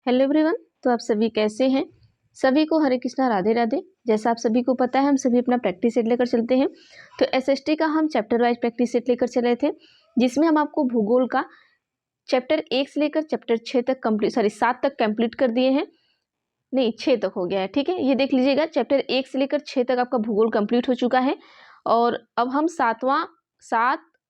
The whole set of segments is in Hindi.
Hello everyone. तो आप सभी कैसे हैं? सभी को हरे कृष्णा, राधे राधे। जैसा आप सभी को पता है, हम सभी अपना प्रैक्टिस सेट लेकर चलते हैं। तो एसएसटी का हम चैप्टर वाइज प्रैक्टिस सेट लेकर चले थे, जिसमें हम आपको भूगोल का चैप्टर 1 से लेकर चैप्टर 6 तक कंप्लीट 7 तक कंप्लीट कर दिए हैं। नहीं, 6 तक हो गया है। ठीक है, ये देख लीजिएगा, चैप्टर 1 से लेकर 6 तक आपका भूगोल कंप्लीट हो चुका है। और अब हम 7,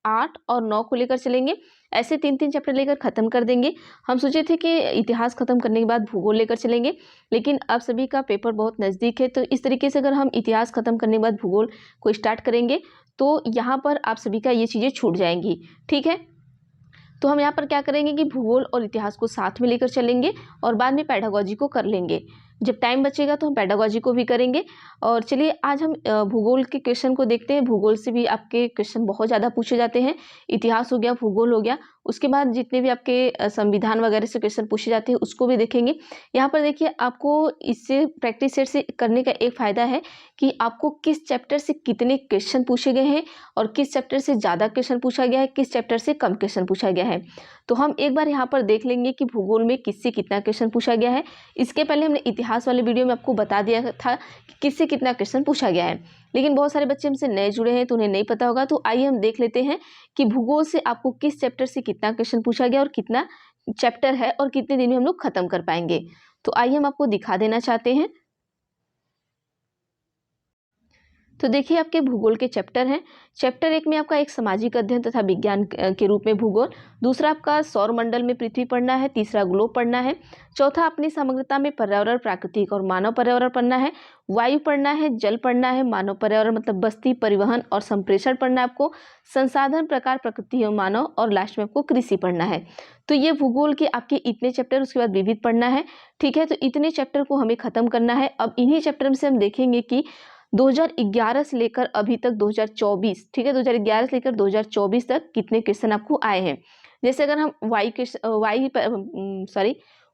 8 और 9 को लेकर चलेंगे। ऐसे 3-3 चैप्टर लेकर ख़त्म कर देंगे। हम सोचे थे कि इतिहास ख़त्म करने के बाद भूगोल लेकर चलेंगे, लेकिन अब सभी का पेपर बहुत नज़दीक है, तो इस तरीके से अगर हम इतिहास ख़त्म करने के बाद भूगोल को स्टार्ट करेंगे तो यहाँ पर आप सभी का ये चीज़ें छूट जाएंगी। ठीक है, तो हम यहाँ पर क्या करेंगे कि भूगोल और इतिहास को साथ में लेकर चलेंगे और बाद में पेडागोजी को कर लेंगे। जब टाइम बचेगा तो हम पेडागोजी को भी करेंगे। और चलिए आज हम भूगोल के क्वेश्चन को देखते हैं। भूगोल से भी आपके क्वेश्चन बहुत ज़्यादा पूछे जाते हैं। इतिहास हो गया, भूगोल हो गया, उसके बाद जितने भी आपके संविधान वगैरह से क्वेश्चन पूछे जाते हैं उसको भी देखेंगे। यहाँ पर देखिए, आपको इससे प्रैक्टिस सेट से करने का एक फ़ायदा है कि आपको किस चैप्टर से कितने क्वेश्चन पूछे गए हैं और किस चैप्टर से ज़्यादा क्वेश्चन पूछा गया है, किस चैप्टर से कम क्वेश्चन पूछा गया है। तो हम एक बार यहाँ पर देख लेंगे कि भूगोल में किससे कितना क्वेश्चन पूछा गया है। इसके पहले हमने इतिहास वाले वीडियो में आपको बता दिया था कि किससे कितना क्वेश्चन पूछा गया है, लेकिन बहुत सारे बच्चे हमसे नए जुड़े हैं तो उन्हें नहीं पता होगा। तो आइए हम देख लेते हैं कि भूगोल से आपको किस चैप्टर से कितना क्वेश्चन पूछा गया और कितना चैप्टर है और कितने दिन में हम लोग खत्म कर पाएंगे। तो आइए हम आपको दिखा देना चाहते हैं। तो देखिए, आपके भूगोल के चैप्टर हैं। चैप्टर 1 में आपका एक सामाजिक अध्ययन तथा विज्ञान के रूप में भूगोल, दूसरा आपका सौर मंडल में पृथ्वी पढ़ना है, तीसरा ग्लोब पढ़ना है, चौथा अपनी समग्रता में पर्यावरण, प्राकृतिक और मानव पर्यावरण पढ़ना है, वायु पढ़ना है, जल पढ़ना है, मानव पर्यावरण मतलब बस्ती, परिवहन और संप्रेषण पढ़ना है आपको, संसाधन, प्रकार, प्रकृति और मानव, और लास्ट में आपको कृषि पढ़ना है। तो ये भूगोल के आपके इतने चैप्टर, उसके बाद विविध पढ़ना है। ठीक है, तो इतने चैप्टर को हमें खत्म करना है। अब इन्हीं चैप्टर में से हम देखेंगे कि 2011 से लेकर अभी तक 2024, ठीक है, 2011 से लेकर 2024 तक कितने क्वेश्चन आपको आए हैं। जैसे अगर हम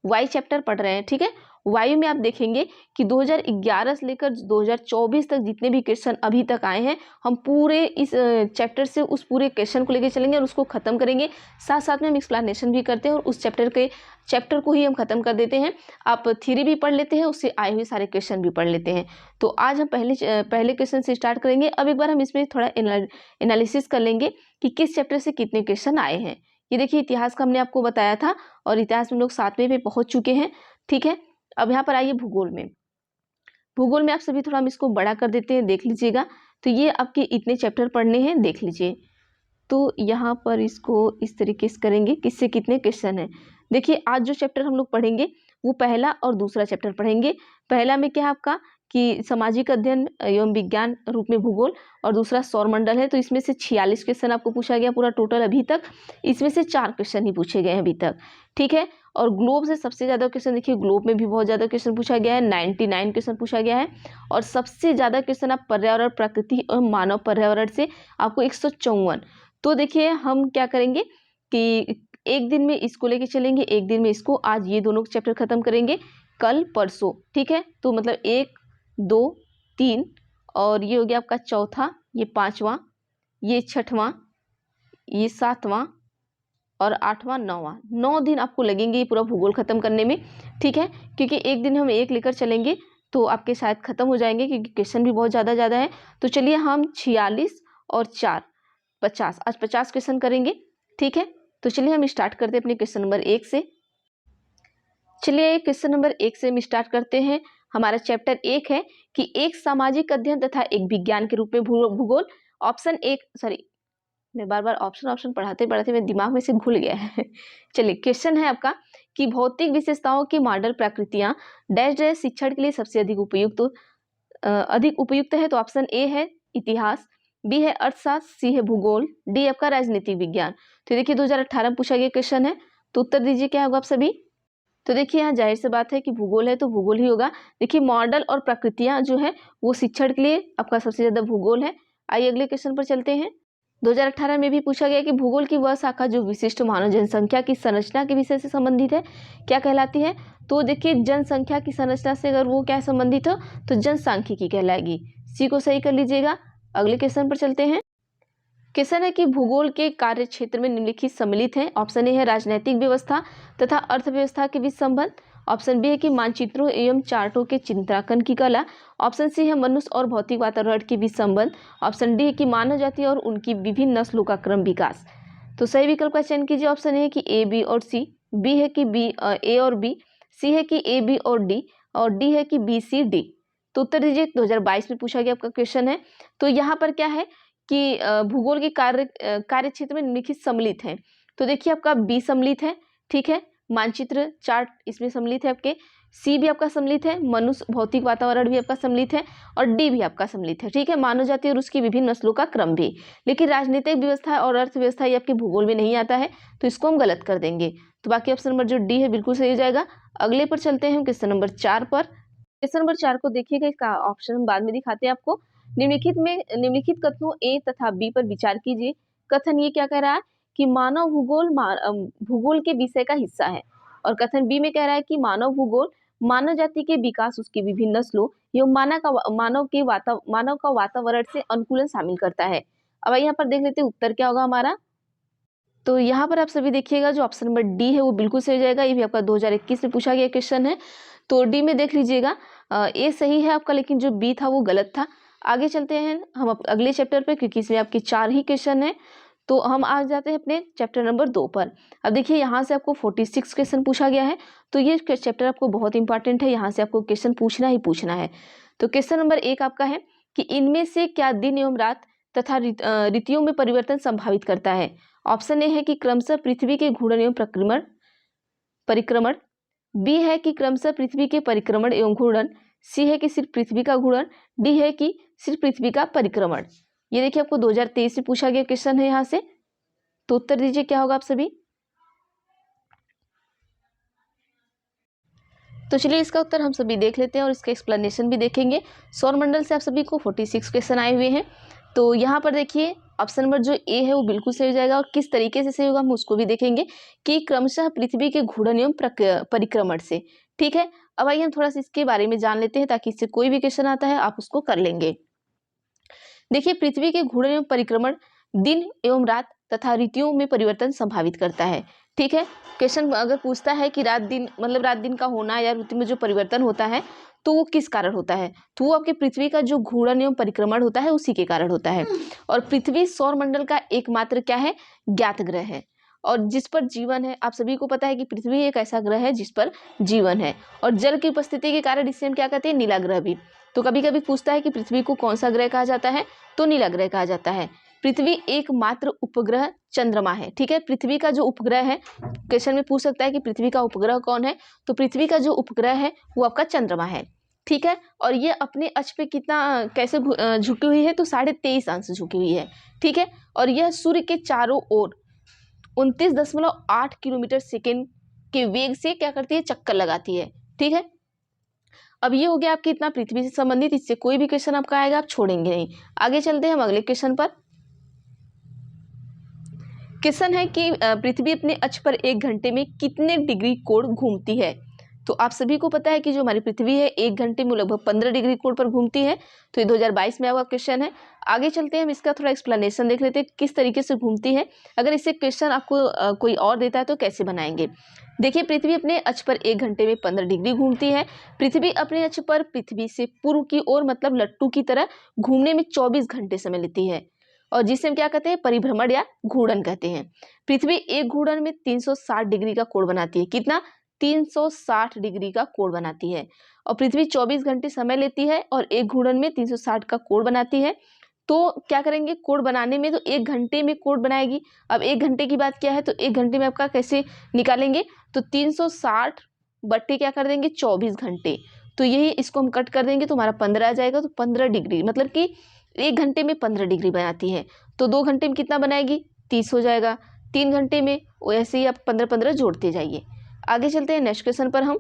वाई चैप्टर पढ़ रहे हैं, ठीक है, वायु में आप देखेंगे कि 2011 से लेकर 2024 तक जितने भी क्वेश्चन अभी तक आए हैं, हम पूरे इस चैप्टर से उस पूरे क्वेश्चन को लेकर चलेंगे और उसको खत्म करेंगे। साथ साथ में हम एक्सप्लेनेशन भी करते हैं और उस चैप्टर को ही हम खत्म कर देते हैं। आप थ्योरी भी पढ़ लेते हैं, उससे आए हुए सारे क्वेश्चन भी पढ़ लेते हैं। तो आज हम पहले क्वेश्चन से स्टार्ट करेंगे। अब एक बार हम इसमें थोड़ा एनालिसिस कर लेंगे कि किस चैप्टर से कितने क्वेश्चन आए हैं। ये देखिए, इतिहास का हमने आपको बताया था और इतिहास में हम लोग 7वें पे पहुंच चुके हैं। ठीक है, अब यहाँ पर आइए भूगोल में। भूगोल में आप सभी थोड़ा हम इसको बड़ा कर देते हैं, देख लीजिएगा। तो ये आपके इतने चैप्टर पढ़ने हैं, देख लीजिए। तो यहाँ पर इसको इस तरीके से करेंगे, किससे कितने क्वेश्चन हैं। देखिए, आज जो चैप्टर हम लोग पढ़ेंगे वो पहला और दूसरा चैप्टर पढ़ेंगे। पहला में क्या है आपका कि सामाजिक अध्ययन एवं विज्ञान रूप में भूगोल, और दूसरा सौरमंडल है। तो इसमें से 46 क्वेश्चन आपको पूछा गया पूरा टोटल अभी तक। इसमें से 4 क्वेश्चन ही पूछे गए हैं अभी तक। ठीक है, और ग्लोब से सबसे ज़्यादा क्वेश्चन, देखिए ग्लोब में भी बहुत ज़्यादा क्वेश्चन पूछा गया है, 99 क्वेश्चन पूछा गया है। और सबसे ज़्यादा क्वेश्चन आप पर्यावरण, प्रकृति और मानव पर्यावरण से आपको 154। तो देखिए, हम क्या करेंगे कि एक दिन में इसको लेके चलेंगे, एक दिन में इसको। आज ये दोनों चैप्टर खत्म करेंगे, कल परसों। ठीक है, तो मतलब 1, 2, 3 और ये हो गया आपका चौथा, ये 5वां, ये 6वां, ये 7वां और 8वां, 9वां। 9 दिन आपको लगेंगे ये पूरा भूगोल खत्म करने में। ठीक है, क्योंकि एक दिन हम एक लेकर चलेंगे तो आपके शायद खत्म हो जाएंगे, क्योंकि क्वेश्चन भी बहुत ज़्यादा है। तो चलिए, हम 46 और 4 50, आज 50 क्वेश्चन करेंगे। ठीक है, तो चलिए हम स्टार्ट करते हैं अपने क्वेश्चन नंबर 1 से। चलिए, क्वेश्चन नंबर 1 से हम स्टार्ट करते हैं। हमारा चैप्टर 1 है कि एक सामाजिक अध्ययन तथा एक विज्ञान के रूप में भूगोल। ऑप्शन 1, सॉरी, मैं बार बार ऑप्शन पढ़ाते पढ़ाते मेरे दिमाग में से भूल गया है। चलिए, क्वेश्चन है आपका कि भौतिक विशेषताओं की मॉडल प्रकृतियां डैश डैश शिक्षण के लिए सबसे अधिक उपयुक्त है। तो ऑप्शन ए है इतिहास, बी है अर्थशास्त्र, सी है भूगोल, डी आपका राजनीतिक विज्ञान। तो देखिए, 2018 में पूछा गया क्वेश्चन है, तो उत्तर दीजिए क्या होगा आप सभी। तो देखिए, यहाँ जाहिर सी बात है कि भूगोल है तो भूगोल ही होगा। देखिए, मॉडल और प्रकृतियां जो है वो शिक्षण के लिए आपका सबसे ज्यादा भूगोल है। आइए अगले क्वेश्चन पर चलते हैं। 2018 में भी पूछा गया कि भूगोल की वह शाखा जो विशिष्ट मानव जनसंख्या की संरचना के विषय से संबंधित है, क्या कहलाती है। तो देखिए, जनसंख्या की संरचना से अगर वो क्या संबंधित हो तो जनसांख्यिकी कहलाएगी। सी को सही कर लीजिएगा। अगले क्वेश्चन पर चलते हैं। क्वेश्चन है कि भूगोल के कार्य क्षेत्र में निम्नलिखित सम्मिलित हैं। ऑप्शन ए है राजनीतिक व्यवस्था तथा अर्थव्यवस्था के बीच संबंध, ऑप्शन बी है कि मानचित्रों एवं चार्टों के चित्रांकन की कला। ऑप्शन सी है मनुष्य और भौतिक वातावरण के बीच संबंध। ऑप्शन डी है कि मानव जाति और उनकी विभिन्न नस्लों का क्रम विकास। तो सही विकल्प का चयन कीजिए। ऑप्शन है कि ए, बी और सी, बी है कि ए और बी, सी है कि ए, बी और डी, और डी है कि बी, सी, डी। तो उत्तर दीजिए। 2022 में पूछा गया आपका क्वेश्चन है। तो यहाँ पर क्या है कि भूगोल के कार्य क्षेत्र में निम्नलिखित सम्मिलित है। तो देखिए आपका बी सम्मिलित है, ठीक है, मानचित्र चार्ट इसमें सम्मिलित है आपके, सी भी आपका सम्मिलित है, मनुष्य भौतिक वातावरण भी आपका सम्मिलित है, और डी भी आपका सम्मिलित है, ठीक है, मानव जाति और उसकी विभिन्न नस्लों का क्रम भी। लेकिन राजनीतिक व्यवस्था और अर्थव्यवस्था ये आपके भूगोल में नहीं आता है, तो इसको हम गलत कर देंगे। तो बाकी ऑप्शन नंबर जो डी है बिल्कुल सही हो जाएगा। अगले पर चलते हैं हम क्वेश्चन नंबर 4 पर। क्वेश्चन नंबर 4 को देखिएगा, इसका ऑप्शन हम बाद में दिखाते हैं आपको। निम्नलिखित कथनों ए तथा बी पर विचार कीजिए। कथन ये क्या कह रहा है कि मानव भूगोल भूगोल के विषय का हिस्सा है, और कथन बी में कह रहा है कि मानव भूगोल मानव जाति के विकास, उसकी विभिन्न नस्लों एवं मानव का वातावरण से अनुकूलन शामिल करता है। अब यहाँ पर देख लेते हैं उत्तर क्या होगा हमारा। तो यहाँ पर आप सभी देखिएगा, जो ऑप्शन नंबर डी है वो बिल्कुल सही हो जाएगा। ये भी आपका 2021 में पूछा गया क्वेश्चन है। तो डी में देख लीजिएगा, ए सही है आपका, लेकिन जो बी था वो गलत था। आगे चलते हैं हम अगले चैप्टर पे, क्योंकि इसमें आपके 4 ही क्वेश्चन है। तो हम आ जाते हैं अपने चैप्टर नंबर 2 पर। अब देखिए यहाँ से आपको 46 क्वेश्चन पूछा गया है। तो ये चैप्टर आपको बहुत इंपॉर्टेंट है, यहाँ से आपको क्वेश्चन पूछना ही पूछना है। तो क्वेश्चन नंबर 1 आपका है कि इनमें से क्या दिन एवं रात तथा ऋतुओं में परिवर्तन संभावित करता है। ऑप्शन ए है कि क्रमशः पृथ्वी के घूर्णन एवं परिक्रमण, बी है कि क्रमशः पृथ्वी के परिक्रमण एवं घूर्णन, सी है कि सिर्फ पृथ्वी का घूर्णन, डी है कि सिर्फ पृथ्वी का परिक्रमण। ये देखिए आपको 2023 में पूछा गया क्वेश्चन है यहाँ से। तो उत्तर दीजिए क्या होगा आप सभी। तो चलिए इसका उत्तर हम सभी देख लेते हैं और इसका एक्सप्लेनेशन भी देखेंगे। सौरमंडल से आप सभी को 46 क्वेश्चन आए हुए हैं। तो यहाँ पर देखिए ऑप्शन नंबर जो ए है वो बिल्कुल सही हो जाएगा, और किस तरीके से सही होगा हम उसको भी देखेंगे कि क्रमशः पृथ्वी के घूर्णन एवं परिक्रमण से, ठीक है। अब आइए हम थोड़ा सा इसके बारे में जान लेते हैं, ताकि इससे कोई भी क्वेश्चन आता है आप उसको कर लेंगे। देखिए पृथ्वी के घूर्णन एवं परिक्रमण दिन एवं रात तथा ऋतुओं में परिवर्तन संभावित करता है, ठीक है। क्वेश्चन अगर पूछता है कि रात दिन मतलब रात दिन का होना या ऋतु में जो परिवर्तन होता है तो वो किस कारण होता है, तो वो आपके पृथ्वी का जो घूर्णन एवं परिक्रमण होता है उसी के कारण होता है। और पृथ्वी सौरमंडल का एकमात्र क्या है, ज्ञात ग्रह है, और जिस पर जीवन है। आप सभी को पता है कि पृथ्वी एक ऐसा ग्रह है जिस पर जीवन है, और जल की उपस्थिति के कारण इसे हम क्या कहते हैं, नीला ग्रह भी। तो कभी कभी पूछता है कि पृथ्वी को कौन सा ग्रह कहा जाता है, तो नीला ग्रह कहा जाता है। पृथ्वी एकमात्र उपग्रह चंद्रमा है, ठीक है। पृथ्वी का जो उपग्रह है, क्वेश्चन में पूछ सकता है कि पृथ्वी का उपग्रह कौन है, तो पृथ्वी का जो उपग्रह है वो आपका चंद्रमा है, ठीक है। और ये अपने अक्ष पे कितना कैसे झुकी हुई है, तो 23.5 अंश झुकी हुई है, ठीक है। और यह सूर्य के चारों ओर 29.8 किलोमीटर सेकेंड के वेग से क्या करती है, चक्कर लगाती है, ठीक है। अब ये हो गया आपके इतना पृथ्वी से संबंधित, इससे कोई भी क्वेश्चन आपका आएगा आप छोड़ेंगे नहीं। आगे चलते हैं हम अगले क्वेश्चन पर। क्वेश्चन है कि पृथ्वी अपने अक्ष पर 1 घंटे में कितने डिग्री कोण घूमती है। तो आप सभी को पता है कि जो हमारी पृथ्वी है 1 घंटे में लगभग 15 डिग्री कोण पर घूमती है। तो ये 2022 में आपका क्वेश्चन है। आगे चलते हैं हम इसका थोड़ा एक्सप्लेनेशन देख लेते हैं किस तरीके से घूमती है। अगर इससे क्वेश्चन आपको कोई और देता है तो कैसे बनाएंगे। देखिए पृथ्वी अपने अक्ष पर 1 घंटे में 15 डिग्री घूमती है। पृथ्वी अपने अक्ष पर पृथ्वी से पूर्व की ओर मतलब लट्टू की तरह घूमने में 24 घंटे समय लेती है, और जिसे हम क्या कहते हैं, परिभ्रमण या घूर्णन कहते हैं। पृथ्वी एक घूर्णन में 360 डिग्री का कोण बनाती है। कितना, 360 डिग्री का कोण बनाती है। और पृथ्वी 24 घंटे समय लेती है और एक घूर्णन में 360 का कोण बनाती है। तो क्या करेंगे, कोण बनाने में तो 1 घंटे में कोण बनाएगी। अब 1 घंटे की बात क्या है, तो 1 घंटे में आपका कैसे निकालेंगे, तो 360 बट्टे क्या कर देंगे, 24 घंटे। तो यही इसको हम कट कर देंगे तो हमारा 15 आ जाएगा। तो 15 डिग्री मतलब कि 1 घंटे में 15 डिग्री बनाती है। तो 2 घंटे में कितना बनाएगी, 30 हो जाएगा। 3 घंटे में वैसे ही आप 15-15 जोड़ते जाइए। आगे चलते हैं नेक्स्ट क्वेश्चन पर हम।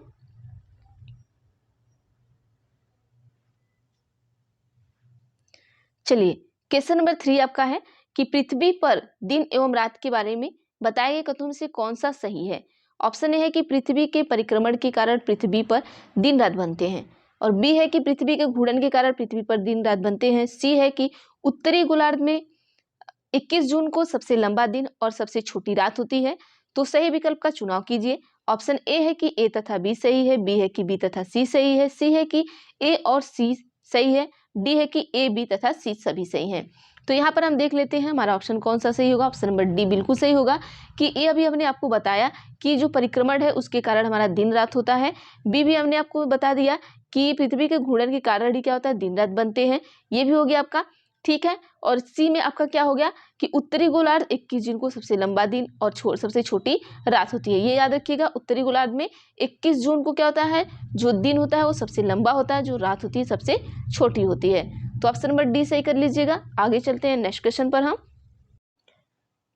चलिए क्वेश्चन नंबर 3 आपका है कि पृथ्वी पर दिन एवं रात के बारे में बताए गए कथनों में से कौन सा सही है। ऑप्शन ए है कि पृथ्वी के परिक्रमण के कारण पृथ्वी पर दिन रात बनते हैं, और बी है कि पृथ्वी के घूर्णन के कारण पृथ्वी पर दिन रात बनते हैं, सी है कि उत्तरी गोलार्ध में 21 जून को सबसे लंबा दिन और सबसे छोटी रात होती है। तो सही विकल्प का चुनाव कीजिए। ऑप्शन ए है कि ए तथा बी सही है, बी है कि बी तथा सी सही है, सी है कि ए और सी सही है, डी है कि ए बी तथा सी सभी सही हैं। तो यहाँ पर हम देख लेते हैं हमारा ऑप्शन कौन सा सही होगा। ऑप्शन नंबर डी बिल्कुल सही होगा कि ए अभी हमने आपको बताया कि जो परिक्रमण है उसके कारण हमारा दिन रात होता है। बी भी हमने आपको बता दिया कि पृथ्वी के घूर्णन के कारण ही क्या होता है, दिन रात बनते हैं। ये भी हो गया आपका, ठीक है। और सी में आपका क्या हो गया कि उत्तरी गोलार्ध 21 जून को सबसे लंबा दिन और सबसे छोटी रात होती है। ये याद रखिएगा, उत्तरी गोलार्ध में 21 जून को क्या होता है, जो दिन होता है वो सबसे लंबा होता है, जो रात होती है सबसे छोटी होती है। तो ऑप्शन नंबर डी सही कर लीजिएगा। आगे चलते हैं नेक्स्ट क्वेश्चन पर हम।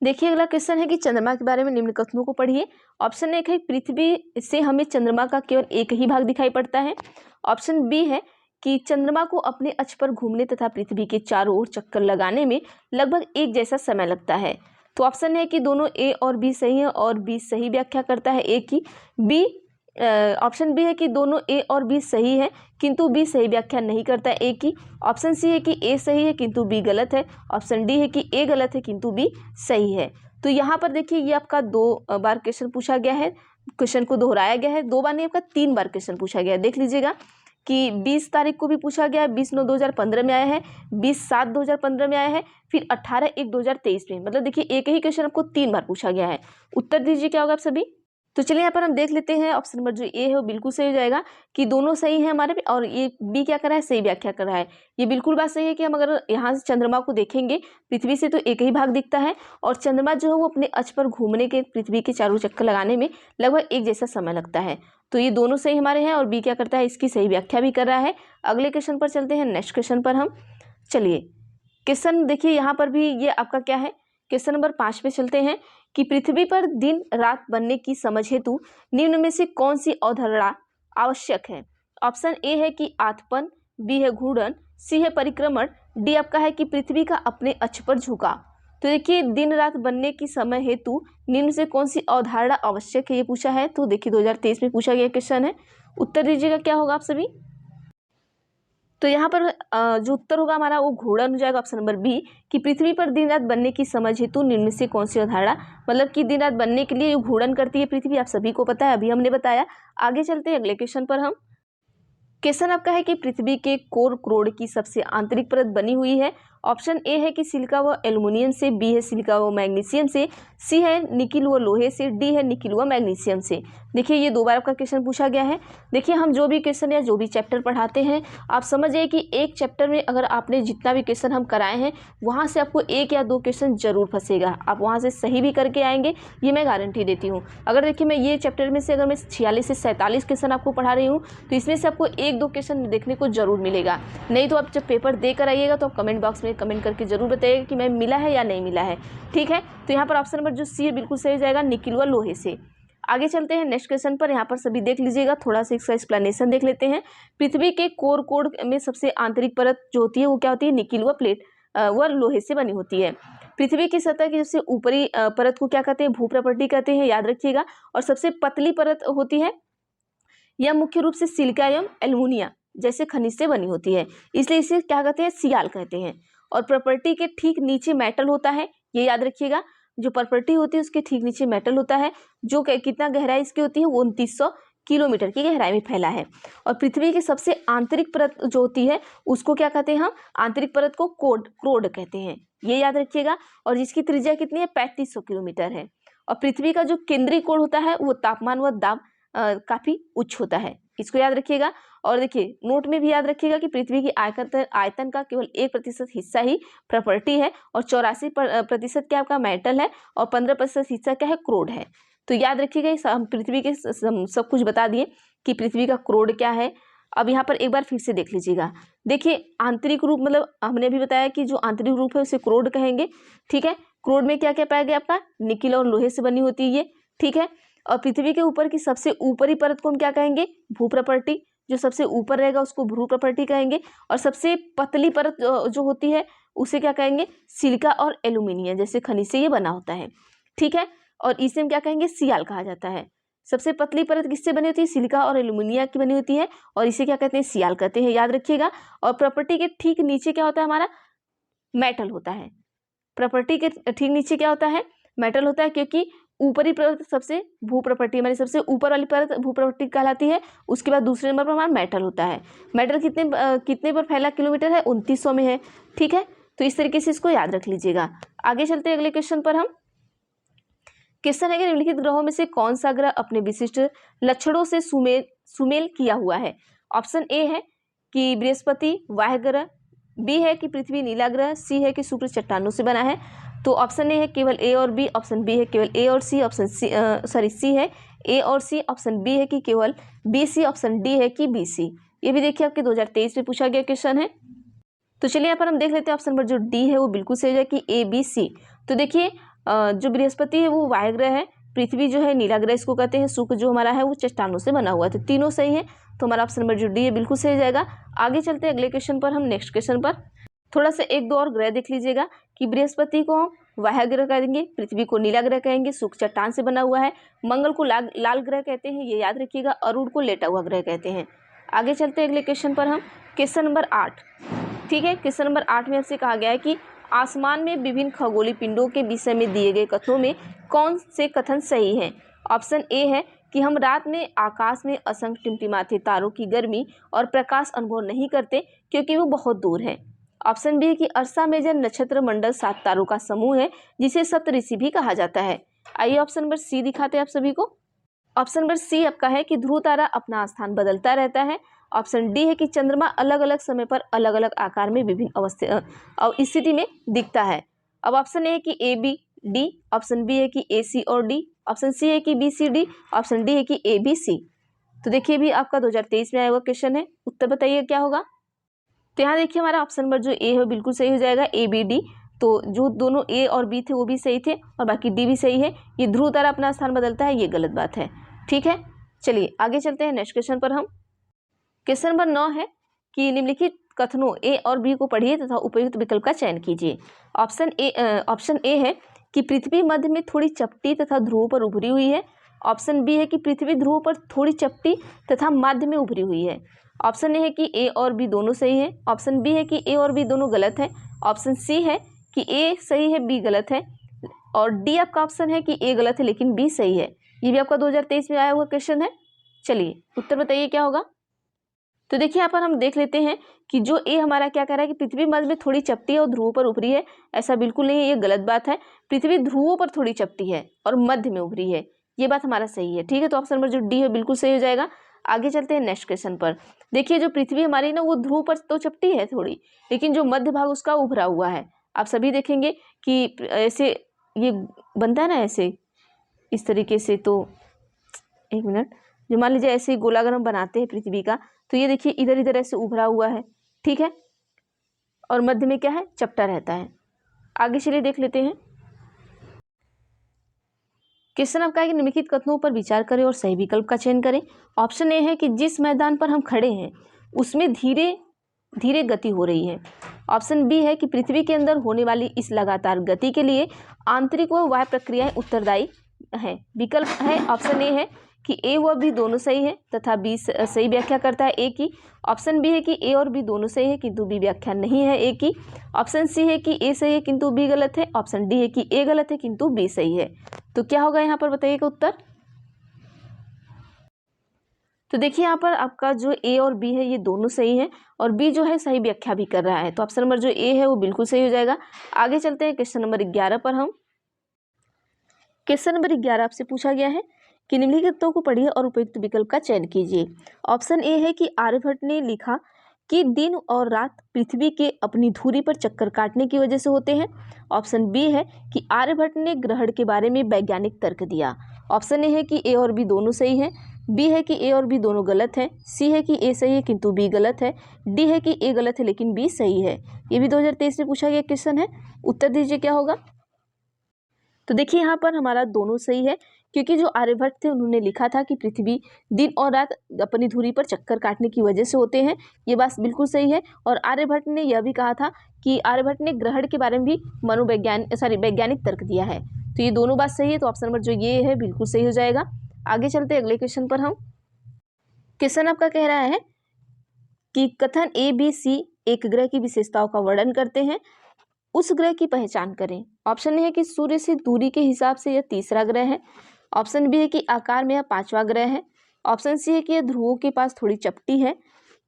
देखिए अगला क्वेश्चन है कि चंद्रमा के बारे में निम्न कथनों को पढ़िए। ऑप्शन एक है पृथ्वी से हमें चंद्रमा का केवल एक ही भाग दिखाई पड़ता है। ऑप्शन बी है कि चंद्रमा को अपने अक्ष पर घूमने तथा पृथ्वी के चारों ओर चक्कर लगाने में लगभग एक जैसा समय लगता है। तो ऑप्शन है कि दोनों ए और बी सही है और बी सही व्याख्या करता है ए की। बी ऑप्शन बी है कि दोनों ए और बी सही है किंतु बी सही व्याख्या नहीं करता है ए की। ऑप्शन सी है कि ए सही है किंतु बी गलत है। ऑप्शन डी है कि ए गलत है किंतु बी सही है। तो यहाँ पर देखिए ये आपका 2 बार क्वेश्चन पूछा गया है, क्वेश्चन को दोहराया गया है। 2 बार नहीं, आपका 3 बार क्वेश्चन पूछा गया है। देख लीजिएगा कि 20 तारीख को भी पूछा गया है, 20/9/2015 में आया है, 20/7/2015 में आया है, फिर 18/1/2023 में। मतलब देखिए एक ही क्वेश्चन आपको 3 बार पूछा गया है। उत्तर दीजिए क्या होगा आप सभी। तो चलिए यहाँ पर हम देख लेते हैं। ऑप्शन नंबर जो ए है वो बिल्कुल सही हो जाएगा कि दोनों सही है हमारे, और ये बी क्या कर रहा है, सही व्याख्या कर रहा है। ये बिल्कुल बात सही है कि हम अगर यहाँ से चंद्रमा को देखेंगे पृथ्वी से तो एक ही भाग दिखता है, और चंद्रमा जो है वो अपने अक्ष पर घूमने के, पृथ्वी के चारों चक्कर लगाने में लगभग एक जैसा समय लगता है। तो ये दोनों सही हमारे हैं और बी क्या करता है, इसकी सही व्याख्या भी कर रहा है। अगले क्वेश्चन पर चलते हैं, नेक्स्ट क्वेश्चन पर हम। चलिए क्वेश्चन देखिए यहाँ पर भी ये आपका क्या है, क्वेश्चन नंबर 5 पे चलते हैं कि पृथ्वी पर दिन रात बनने की समझ हेतु निम्न में से कौन सी अवधारणा आवश्यक है। ऑप्शन ए है कि आथपन, बी है घूर्णन, सी है परिक्रमण, डी आपका है कि पृथ्वी का अपने अक्ष पर झुकाव। तो देखिए दिन रात बनने की समय हेतु निम्न से कौन सी अवधारणा आवश्यक है, ये पूछा है। तो देखिए 2023 में पूछा गया क्वेश्चन है। उत्तर दीजिएगा क्या होगा आप सभी। तो यहाँ पर जो उत्तर होगा हमारा वो घूर्णन हो जाएगा, ऑप्शन नंबर बी कि पृथ्वी पर दिन रात बनने की समझ हेतु निम्न में से कौन सी अवधारणा, मतलब कि दिन रात बनने के लिए घूर्णन करती है पृथ्वी, आप सभी को पता है, अभी हमने बताया। आगे चलते हैं अगले क्वेश्चन पर हम। क्वेश्चन आपका है कि पृथ्वी के कोर क्रोड की सबसे आंतरिक परत बनी हुई है। ऑप्शन ए है कि सिलिका व एल्युमिनियम से, बी है सिलिका व मैग्नीशियम से, सी है निकिल व लोहे से, डी है निकिल व मैग्नीशियम से। देखिए ये 2 बार आपका क्वेश्चन पूछा गया है। देखिए हम जो भी क्वेश्चन या जो भी चैप्टर पढ़ाते हैं, आप समझ जाइए कि एक चैप्टर में अगर आपने जितना भी क्वेश्चन हम कराए हैं वहाँ से आपको 1 या 2 क्वेश्चन जरूर फंसेगा, आप वहाँ से सही भी करके आएंगे, ये मैं गारंटी देती हूँ। अगर देखिए मैं ये चैप्टर में से अगर मैं 46 से 47 क्वेश्चन आपको पढ़ा रही हूँ तो इसमें से आपको 1-2 क्वेश्चन देखने को जरूर मिलेगा। नहीं तो आप जब पेपर दे कर आइएगा तो आप कमेंट बॉक्स में कमेंट करके जरूर बताइएगा कि मैं मिला है या नहीं मिला है, ठीक है। तो यहाँ पर ऑप्शन नंबर जो सी है बिल्कुल सही हो जाएगा, निकिल व लोहे से। आगे चलते हैं नेक्स्ट क्वेश्चन पर। यहाँ पर सभी देख लीजिएगा, थोड़ा सा इसका एक्सप्लेनेशन देख लेते हैं। पृथ्वी के कोर कोड में सबसे आंतरिक परत जो होती है वो क्या होती है, निकिल व प्लेट व लोहे से बनी होती है। पृथ्वी की सतह की सबसे ऊपरी परत को क्या कहते हैं, भूप्रपट्टी कहते हैं, याद रखिएगा। और सबसे पतली परत होती है, यह मुख्य रूप से सिलिका एवं एल्युमिनियम जैसे खनिज से बनी होती है, इसलिए इसे क्या कहते हैं, सियाल कहते हैं। और प्रॉपर्टी के ठीक नीचे मेटल होता है, ये याद रखिएगा। जो प्रॉपर्टी होती है उसके ठीक नीचे मेटल होता है, जो कितना गहराई इसकी होती है, वो 2900 किलोमीटर की गहराई में फैला है। और पृथ्वी की सबसे आंतरिक परत जो होती है उसको क्या कहते हैं हम, आंतरिक परत को क्रोड कहते हैं, ये याद रखिएगा। और जिसकी त्रिज्या कितनी है, 3500 किलोमीटर है। और पृथ्वी का जो केंद्रीय कोण होता है वो तापमान व दाब काफी उच्च होता है, इसको याद रखिएगा। और देखिए नोट में भी याद रखिएगा कि पृथ्वी की आयतन का केवल 1% हिस्सा ही प्रॉपर्टी है, और 84% क्या आपका मेटल है, और 15% हिस्सा क्या है, क्रोड है। तो याद रखिएगा, हम पृथ्वी के सब कुछ बता दिए कि पृथ्वी का क्रोड क्या है। अब यहाँ पर एक बार फिर से देख लीजिएगा। देखिए आंतरिक रूप, मतलब हमने भी बताया कि जो आंतरिक रूप है उसे क्रोड कहेंगे, ठीक है। क्रोड में क्या क्या पाया गया आपका, निकिल और लोहे से बनी होती है ये, ठीक है। और पृथ्वी के ऊपर की सबसे ऊपरी परत को हम क्या कहेंगे, भूप्रपट्टी, जो सबसे ऊपर रहेगा उसको भूप्रपट्टी कहेंगे। और सबसे पतली परत जो होती है उसे क्या कहेंगे, सिलिका और एल्युमिनियम जैसे खनिज से ये बना होता है, ठीक है। और इसे हम क्या कहेंगे, सियाल कहा जाता है। सबसे पतली परत किससे बनी होती है, सिलिका और एल्युमिनियम की बनी होती है, और इसे क्या कहते हैं, सियाल कहते हैं, याद रखिएगा। और प्रॉपर्टी के ठीक नीचे क्या होता है हमारा, मेटल होता है। प्रॉपर्टी के ठीक नीचे क्या होता है, मेटल होता है, क्योंकि ऊपरी परत सबसे भूप्रपट्टी, हमारी सबसे ऊपर वाली परत भूप्रपट्टी कहलाती है। उसके बाद दूसरे नंबर पर हमारा मेटल होता है। मेटल कितने पर फैला किलोमीटर है? 2900 में है। ठीक है, तो इस तरीके से इसको याद रख लीजिएगा। आगे चलते हैं अगले क्वेश्चन पर। हम क्वेश्चन है कि निम्नलिखित ग्रहों में से कौन सा ग्रह अपने विशिष्ट लक्षणों से सुमेल किया हुआ है? ऑप्शन ए है कि बृहस्पति वाह्य ग्रह, बी है कि पृथ्वी नीला ग्रह, सी है कि शुक्र चट्टानों से बना है। तो ऑप्शन ए है केवल ए और बी, ऑप्शन बी है केवल ए और सी, ऑप्शन सी है ए और सी, ऑप्शन बी है कि केवल बी सी, ऑप्शन डी है कि बी सी। ये भी देखिए आपके 2023 में पूछा गया क्वेश्चन है। तो चलिए यहाँ पर हम देख लेते हैं ऑप्शन नंबर जो डी है वो बिल्कुल सही है कि ए बी सी। तो देखिए जो बृहस्पति है वो वाह्य ग्रह है, पृथ्वी जो है नीला ग्रह इसको कहते हैं, शुक्र जो हमारा है वो चट्टानों से बना हुआ है। तो तीनों सही है, तो हमारा ऑप्शन नंबर जो डी है बिल्कुल सही हो जाएगा। आगे चलते हैं अगले क्वेश्चन पर। हम नेक्स्ट क्वेश्चन पर थोड़ा सा एक दो और ग्रह देख लीजिएगा कि बृहस्पति को हम वाह्य ग्रह कहेंगे, पृथ्वी को नीला ग्रह कहेंगे, शुक्र चट्टान से बना हुआ है, मंगल को लाल ग्रह कहते हैं, ये याद रखिएगा, अरुण को लेटा हुआ ग्रह कहते हैं। आगे चलते हैं अगले क्वेश्चन पर। हम क्वेश्चन नंबर 8, ठीक है, क्वेश्चन नंबर 8 में आपसे कहा गया है कि आसमान में विभिन्न खगोलीय पिंडों के विषय में दिए गए कथनों में कौन से कथन सही हैं? ऑप्शन ए है कि हम रात में आकाश में असंख्य टिमटिमाते तारों की गर्मी और प्रकाश अनुभव नहीं करते क्योंकि वो बहुत दूर है। ऑप्शन बी है कि अर्सा मेजर नक्षत्र मंडल 7 तारों का समूह है जिसे सप्तऋषि भी कहा जाता है। आइए ऑप्शन नंबर सी दिखाते हैं आप सभी को। ऑप्शन नंबर सी आपका है कि ध्रुव तारा अपना स्थान बदलता रहता है। ऑप्शन डी है कि चंद्रमा अलग अलग समय पर अलग अलग आकार में विभिन्न स्थिति में दिखता है। अब ऑप्शन ए है कि A B D, option B है कि ए सी और डी, ऑप्शन सी है कि B C D, option D है कि ए बी सी। तो देखिए भी आपका 2023 में आया हुआ क्वेश्चन है, उत्तर बताइए क्या होगा। तो यहाँ देखिए हमारा ऑप्शन नंबर जो ए है बिल्कुल सही हो जाएगा, ए बी डी। तो जो दोनों ए और बी थे वो भी सही थे और बाकी डी भी सही है। ये ध्रुव तारा अपना स्थान बदलता है, ये गलत बात है। ठीक है, चलिए आगे चलते हैं नेक्स्ट क्वेश्चन पर। हम क्वेश्चन नंबर 9 है कि निम्नलिखित कथनों ए और बी को पढ़िए तथा उपयुक्त विकल्प का चयन कीजिए। ऑप्शन ए है कि पृथ्वी मध्य में थोड़ी चपटी तथा ध्रुवों पर उभरी हुई है। ऑप्शन बी है कि पृथ्वी ध्रुवों पर थोड़ी चपटी तथा मध्य में उभरी हुई है। ऑप्शन ए है कि ए और बी दोनों सही है। ऑप्शन बी है कि ए और बी दोनों गलत है। ऑप्शन सी है कि ए सही है बी गलत है और डी आपका ऑप्शन है कि ए गलत है लेकिन बी सही है। ये भी आपका 2023 में आया हुआ क्वेश्चन है। चलिए उत्तर बताइए क्या होगा। तो देखिए यहाँ पर हम देख लेते हैं कि जो ए हमारा क्या कह रहा है कि पृथ्वी मध्य में थोड़ी चपटी है और ध्रुवों पर उभरी है। ऐसा बिल्कुल नहीं है, ये गलत बात है। पृथ्वी ध्रुवों पर थोड़ी चपटी है और मध्य में उभरी है, ये बात हमारा सही है। ठीक है, तो ऑप्शन नंबर जो डी है बिल्कुल सही हो जाएगा। आगे चलते हैं नेक्स्ट क्वेश्चन पर। देखिए जो पृथ्वी हमारी ना वो ध्रुव पर तो चपटी है थोड़ी, लेकिन जो मध्य भाग उसका उभरा हुआ है। आप सभी देखेंगे कि ऐसे ये बनता है ना ऐसे इस तरीके से। तो एक मिनट, जो मान लीजिए ऐसे गोला अगर हम बनाते हैं पृथ्वी का, तो ये देखिए इधर इधर ऐसे उभरा हुआ है। ठीक है, और मध्य में क्या है, चपटा रहता है। आगे चलिए देख लेते हैं। क्वेश्चन आपका है कि निम्नलिखित कथनों पर विचार करें और सही विकल्प का चयन करें। ऑप्शन ए है कि जिस मैदान पर हम खड़े हैं उसमें धीरे धीरे गति हो रही है। ऑप्शन बी है कि पृथ्वी के अंदर होने वाली इस लगातार गति के लिए आंतरिक व बाह्य प्रक्रियाएं उत्तरदायी हैं। विकल्प है ऑप्शन ए है कि ए व बी दोनों सही है तथा बी सही व्याख्या करता है ए की। ऑप्शन बी है कि ए और बी दोनों सही है किंतु बी व्याख्या नहीं है ए की। ऑप्शन सी है कि ए सही है किंतु बी गलत है। ऑप्शन डी है कि ए गलत है किंतु बी सही है। तो क्या होगा यहाँ पर बताइएगा उत्तर। तो देखिए यहाँ पर आपका जो ए और बी है ये दोनों सही है और बी जो है सही व्याख्या भी कर रहा है। तो ऑप्शन नंबर जो ए है वो बिल्कुल सही हो जाएगा। आगे चलते हैं क्वेश्चन नंबर 11 पर। हम क्वेश्चन नंबर 11 आपसे पूछा गया है कि निम्नलिखितों को पढ़िए और उपयुक्त विकल्प का चयन कीजिए। ऑप्शन ए है कि आर्यभट्ट ने लिखा कि दिन और रात पृथ्वी के अपनी धुरी पर चक्कर काटने की वजह से होते हैं। ऑप्शन बी है कि आर्यभट्ट ने ग्रहण के बारे में वैज्ञानिक तर्क दिया। ऑप्शन ए है कि ए और बी दोनों सही है। बी है कि ए और बी दोनों गलत है। सी है कि ए सही है किंतु बी गलत है। डी है कि ए गलत है लेकिन बी सही है। ये भी 2023 में पूछा गया क्वेश्चन है। उत्तर दीजिए क्या होगा। तो देखिए यहाँ पर हमारा दोनों सही है क्योंकि जो आर्यभट्ट थे उन्होंने लिखा था कि पृथ्वी दिन और रात अपनी धुरी पर चक्कर काटने की वजह से होते हैं। ये बात बिल्कुल सही है। और आर्यभट्ट ने यह भी कहा था कि आर्यभट्ट ने ग्रहण के बारे में भी वैज्ञानिक तर्क दिया है। तो ये दोनों बात सही है। तो ऑप्शन नंबर जो ये है बिल्कुल सही हो जाएगा। आगे चलते अगले क्वेश्चन पर। हम क्वेश्चन आपका कह रहा है कि कथन ए बी सी एक ग्रह की विशेषताओं का वर्णन करते हैं। उस ग्रह की पहचान करें। ऑप्शन ए है कि सूर्य से दूरी के हिसाब से यह तीसरा ग्रह है। ऑप्शन बी है कि आकार में यह पांचवा ग्रह है। ऑप्शन सी है कि यह ध्रुवों के पास थोड़ी चपटी है।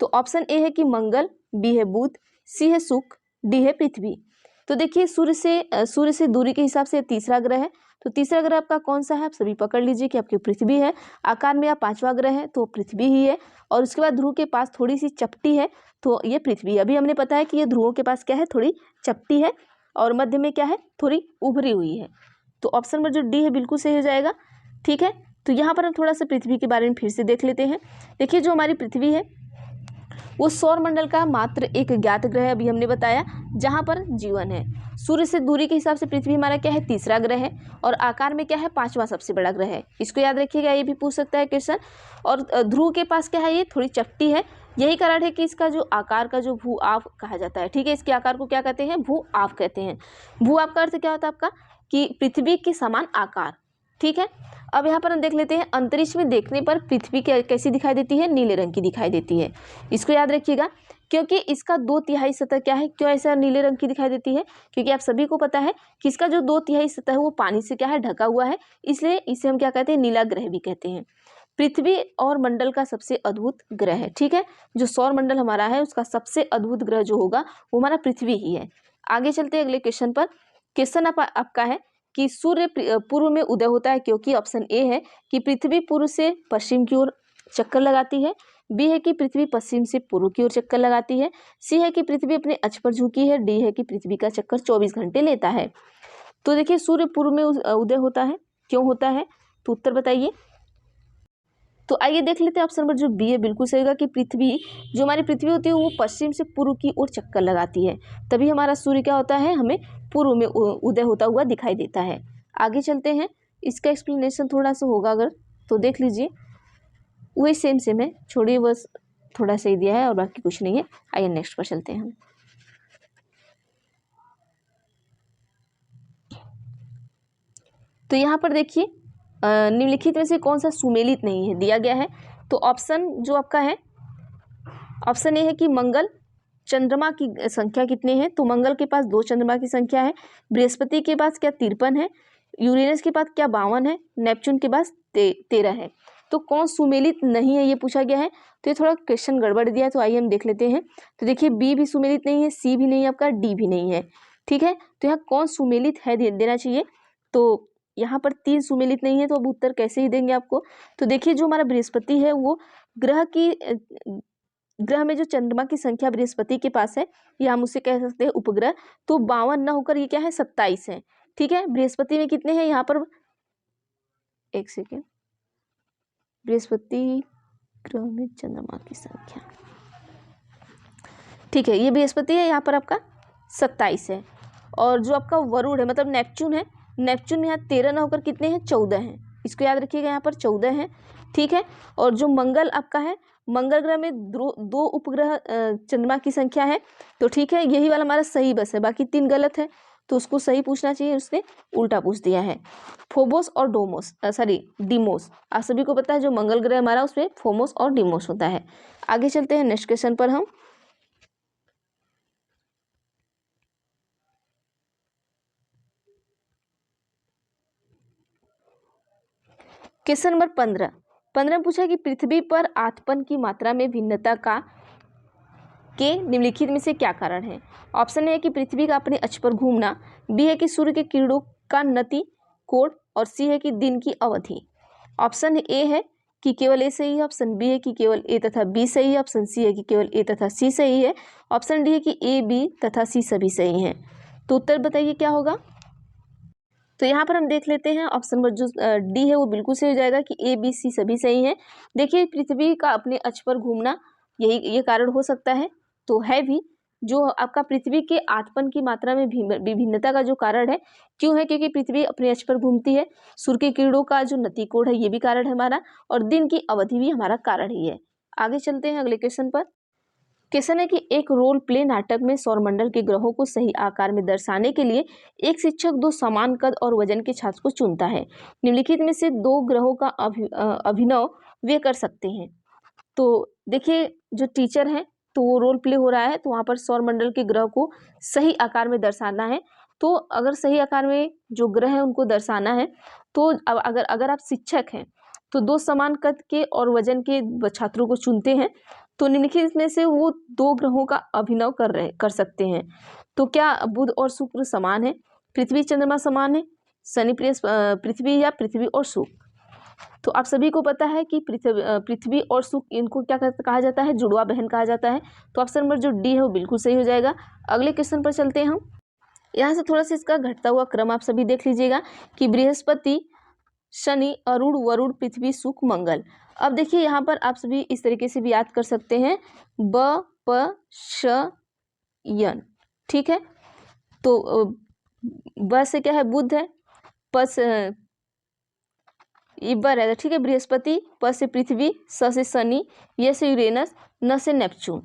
तो ऑप्शन ए है कि मंगल, बी है बुध, सी है शुक्र, डी है पृथ्वी। तो देखिए सूर्य से दूरी के हिसाब से यह तीसरा ग्रह है। तो तीसरा ग्रह आपका कौन सा है, आप सभी पकड़ लीजिए कि आपकी पृथ्वी है। आकार में यह पांचवा ग्रह है तो पृथ्वी ही है। और उसके बाद ध्रुव के पास थोड़ी सी चपटी है तो ये पृथ्वी। अभी हमने पता है कि ये ध्रुवों के पास क्या है, थोड़ी चपटी है, और मध्य में क्या है, थोड़ी उभरी हुई है। तो ऑप्शन नंबर जो डी है बिल्कुल सही हो जाएगा। ठीक है, तो यहाँ पर हम थोड़ा सा पृथ्वी के बारे में फिर से देख लेते हैं। देखिए जो हमारी पृथ्वी है वो सौरमंडल का मात्र एक ज्ञात ग्रह है, अभी हमने बताया, जहाँ पर जीवन है। सूर्य से दूरी के हिसाब से पृथ्वी हमारा क्या है, तीसरा ग्रह है, और आकार में क्या है, पांचवा सबसे बड़ा ग्रह है। इसको याद रखिएगा, ये भी पूछ सकता है क्वेश्चन। और ध्रुव के पास क्या है, ये थोड़ी चपटी है। यही कारण है कि इसका जो आकार का जो भू आव कहा जाता है। ठीक है, इसके आकार को क्या कहते हैं, भू आव कहते हैं। भू आव का अर्थ क्या होता है आपका, कि पृथ्वी के समान आकार। ठीक है, अब यहाँ पर हम देख लेते हैं, अंतरिक्ष में देखने पर पृथ्वी कैसी दिखाई देती है, नीले रंग की दिखाई देती है। इसको याद रखिएगा, क्योंकि इसका 2/3 सतह क्या है, क्यों ऐसा नीले रंग की दिखाई देती है, क्योंकि आप सभी को पता है कि इसका जो 2/3 सतह है वो पानी से क्या है, ढका हुआ है, इसलिए इसे हम क्या कहते हैं, नीला ग्रह भी कहते हैं। पृथ्वी और मंडल का सबसे अद्भुत ग्रह है। ठीक है, जो सौर मंडल हमारा है उसका सबसे अद्भुत ग्रह जो होगा वो हमारा पृथ्वी ही है। आगे चलते हैं अगले क्वेश्चन पर। क्वेश्चन आपका है कि सूर्य पूर्व में उदय होता है क्योंकि ऑप्शन ए है कि पृथ्वी पूर्व से पश्चिम की ओर चक्कर लगाती है, बी है कि पृथ्वी पश्चिम से पूर्व की ओर चक्कर लगाती है, सी है कि पृथ्वी अपने अक्ष पर झुकी है, डी है कि पृथ्वी का चक्कर 24 घंटे लेता है। तो देखिए सूर्य पूर्व में उदय होता है, क्यों होता है, तो उत्तर बताइए। तो आइए देख लेते हैं, ऑप्शन नंबर जो बी है बिल्कुल सही होगा कि पृथ्वी, जो हमारी पृथ्वी होती है वो पश्चिम से पूर्व की ओर चक्कर लगाती है, तभी हमारा सूर्य क्या होता है, हमें पूर्व में उदय होता हुआ दिखाई देता है। आगे चलते हैं, इसका एक्सप्लेनेशन थोड़ा सा होगा अगर तो देख लीजिए, वही सेम है, छोड़िए, बस थोड़ा सा ही दिया है और बाकी कुछ नहीं है। आइए नेक्स्ट पर चलते हैं हम। तो यहाँ पर देखिए निम्नलिखित में से कौन सा सुमेलित नहीं है, दिया गया है। तो ऑप्शन जो आपका है, ऑप्शन ए है कि मंगल, चंद्रमा की संख्या कितने हैं, तो मंगल के पास 2 चंद्रमा की संख्या है, बृहस्पति के पास क्या 53 है, यूरेनस के पास क्या 52 है, नेपच्यून के पास 13 है। तो कौन सुमेलित नहीं है ये पूछा गया है। तो ये थोड़ा क्वेश्चन गड़बड़ दिया है, तो आइए हम देख लेते हैं। तो देखिए बी भी सुमेलित नहीं है, सी भी नहीं है आपका, डी भी नहीं है। ठीक है, तो यहाँ कौन सुमेलित है देना चाहिए। तो यहाँ पर 3 सुमेलित नहीं है, तो अब उत्तर कैसे ही देंगे आपको। तो देखिए जो हमारा बृहस्पति है वो ग्रह में जो चंद्रमा की संख्या बृहस्पति के पास है, ये हम उसे कह सकते हैं उपग्रह। तो 52 न होकर ये क्या है, 27 है। ठीक है, बृहस्पति में कितने हैं यहाँ पर, एक सेकेंड, बृहस्पति ग्रह में चंद्रमा की संख्या, ठीक है, ये बृहस्पति है, यहाँ पर आपका 27 है। और जो आपका वरुण है मतलब नेपच्यून है, नेपच्यून में यहाँ 13 न होकर कितने हैं, 14 हैं। इसको याद रखिएगा, यहाँ पर 14 हैं। ठीक है, और जो मंगल आपका है, मंगल ग्रह में 2 उपग्रह चंद्रमा की संख्या है। तो ठीक है, यही वाला हमारा सही बस है, बाकी 3 गलत है, तो उसको सही पूछना चाहिए, उसने उल्टा पूछ दिया है। फोबोस और डीमोस, आप सभी को पता है जो मंगल ग्रह हमारा उसमें फोमोस और डीमोस होता है। आगे चलते हैं नेक्स्ट क्वेश्चन पर हम। क्वेश्चन नंबर 15 में पूछा कि पृथ्वी पर आतपन की मात्रा में भिन्नता के निम्नलिखित में से क्या कारण है। ऑप्शन ए है कि पृथ्वी का अपने अक्ष पर घूमना, बी है कि सूर्य के किरणों का नति कोण, और सी है कि दिन की अवधि। ऑप्शन ए है कि केवल ए सही है, ऑप्शन बी है कि केवल ए तथा बी सही है, ऑप्शन सी है कि केवल ए तथा सी सही है, ऑप्शन डी है कि ए, बी तथा सी सभी सही हैं। तो उत्तर बताइए क्या होगा। तो यहाँ पर हम देख लेते हैं, ऑप्शन नंबर जो डी है वो बिल्कुल सही हो जाएगा कि ए, बी, सी सभी सही हैं। देखिए पृथ्वी का अपने अक्ष पर घूमना, ये कारण हो सकता है, तो है भी। जो आपका पृथ्वी के आतपन की मात्रा में विभिन्नता का जो कारण है, क्यों है, क्योंकि पृथ्वी अपने अक्ष पर घूमती है। सूर्य के किरणों का जो नतिकोण है ये भी कारण है हमारा, और दिन की अवधि भी हमारा कारण ही है। आगे चलते हैं अगले क्वेश्चन पर। क्वेश्चन है कि एक रोल प्ले नाटक में सौरमंडल के ग्रहों को सही आकार में दर्शाने के लिए एक शिक्षक 2 समान कद और वजन के छात्र को चुनता है। निम्नलिखित में से 2 ग्रहों का अभिनव वे कर सकते हैं। तो देखिए जो टीचर हैं तो वो रोल प्ले हो रहा है, तो वहाँ पर सौरमंडल के ग्रह को सही आकार में दर्शाना है। तो अगर सही आकार में जो ग्रह है उनको दर्शाना है, तो अब अगर आप शिक्षक हैं तो 2 समान कद के और वजन के छात्रों को चुनते हैं, तो निम्नलिखित में से वो 2 ग्रहों का अभिनव कर सकते हैं। तो क्या बुध और शुक्र समान है, पृथ्वी चंद्रमा समान है, शनि पृथ्वी या पृथ्वी और शुक्र? तो आप सभी को पता है कि पृथ्वी और शुक्र इनको क्या कहा जाता है, जुड़वा बहन कहा जाता है। तो ऑप्शन नंबर जो डी है वो बिल्कुल सही हो जाएगा। अगले क्वेश्चन पर चलते हैं हम। यहाँ से थोड़ा सा इसका घटता हुआ क्रम आप सभी देख लीजिएगा कि बृहस्पति, शनि, अरुण, वरुण, पृथ्वी, शुक्र, मंगल। अब देखिए यहाँ पर आप सभी इस तरीके से भी याद कर सकते हैं, ब प श यन, ठीक है। तो ब से क्या है, बुध है, प से इब्बर रहेगा, ठीक है, बृहस्पति, प से पृथ्वी, स से शनि, य से यूरेनस, न से नेपच्यून,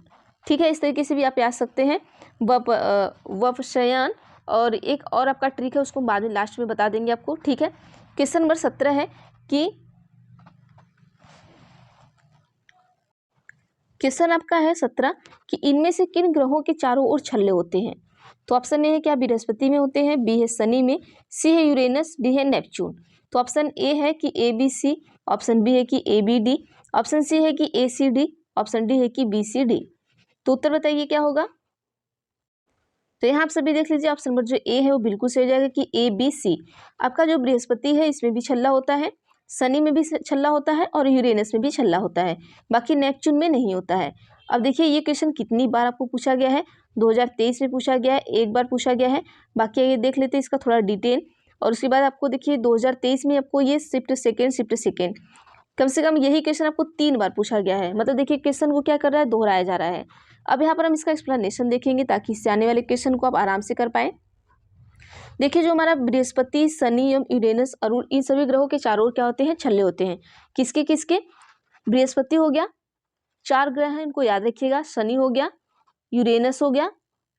ठीक है। इस तरीके से भी आप याद सकते हैं, व शयान। और एक और आपका ट्रिक है, उसको बाद में लास्ट में बता देंगे आपको, ठीक है। क्वेश्चन नंबर 17 है कि क्वेश्चन आपका है 17 कि इनमें से किन ग्रहों के चारों ओर छल्ले होते हैं। तो ऑप्शन ए है क्या बृहस्पति में होते हैं, बी है शनि में, सी है यूरेनस, डी है नेपच्यून। तो ऑप्शन ए है कि A B C, option B है कि A B D, option C है कि A C D, option D है कि बी सी डी। तो उत्तर बताइए क्या होगा। तो यहाँ आप सभी देख लीजिए, ऑप्शन नंबर जो ए है वो बिल्कुल सही हो जाएगा कि ए बी सी। आपका जो बृहस्पति है इसमें भी छल्ला होता है, शनि में भी छल्ला होता है और यूरेनस में भी छल्ला होता है, बाकी नेपच्यून में नहीं होता है। अब देखिए ये क्वेश्चन कितनी बार आपको पूछा गया है, 2023 में पूछा गया है, एक बार पूछा गया है। बाकी ये देख लेते हैं इसका थोड़ा डिटेल। और उसके बाद आपको देखिए 2023 में आपको ये शिफ्ट सेकेंड कम से कम यही क्वेश्चन आपको 3 बार पूछा गया है। मतलब देखिए क्वेश्चन को क्या कर रहा है, दोहराया जा रहा है। अब यहाँ पर हम इसका एक्सप्लेनेशन देखेंगे ताकि इससे आने वाले क्वेश्चन को आप आराम से कर पाए। देखिए जो हमारा बृहस्पति, शनि एवं यूरेनस, अरुण, इन सभी ग्रहों के चारों ओर क्या होते हैं, छल्ले होते हैं। किसके किसके, बृहस्पति हो गया, 4 ग्रह हैं इनको याद रखिएगा, शनि हो गया, यूरेनस हो गया,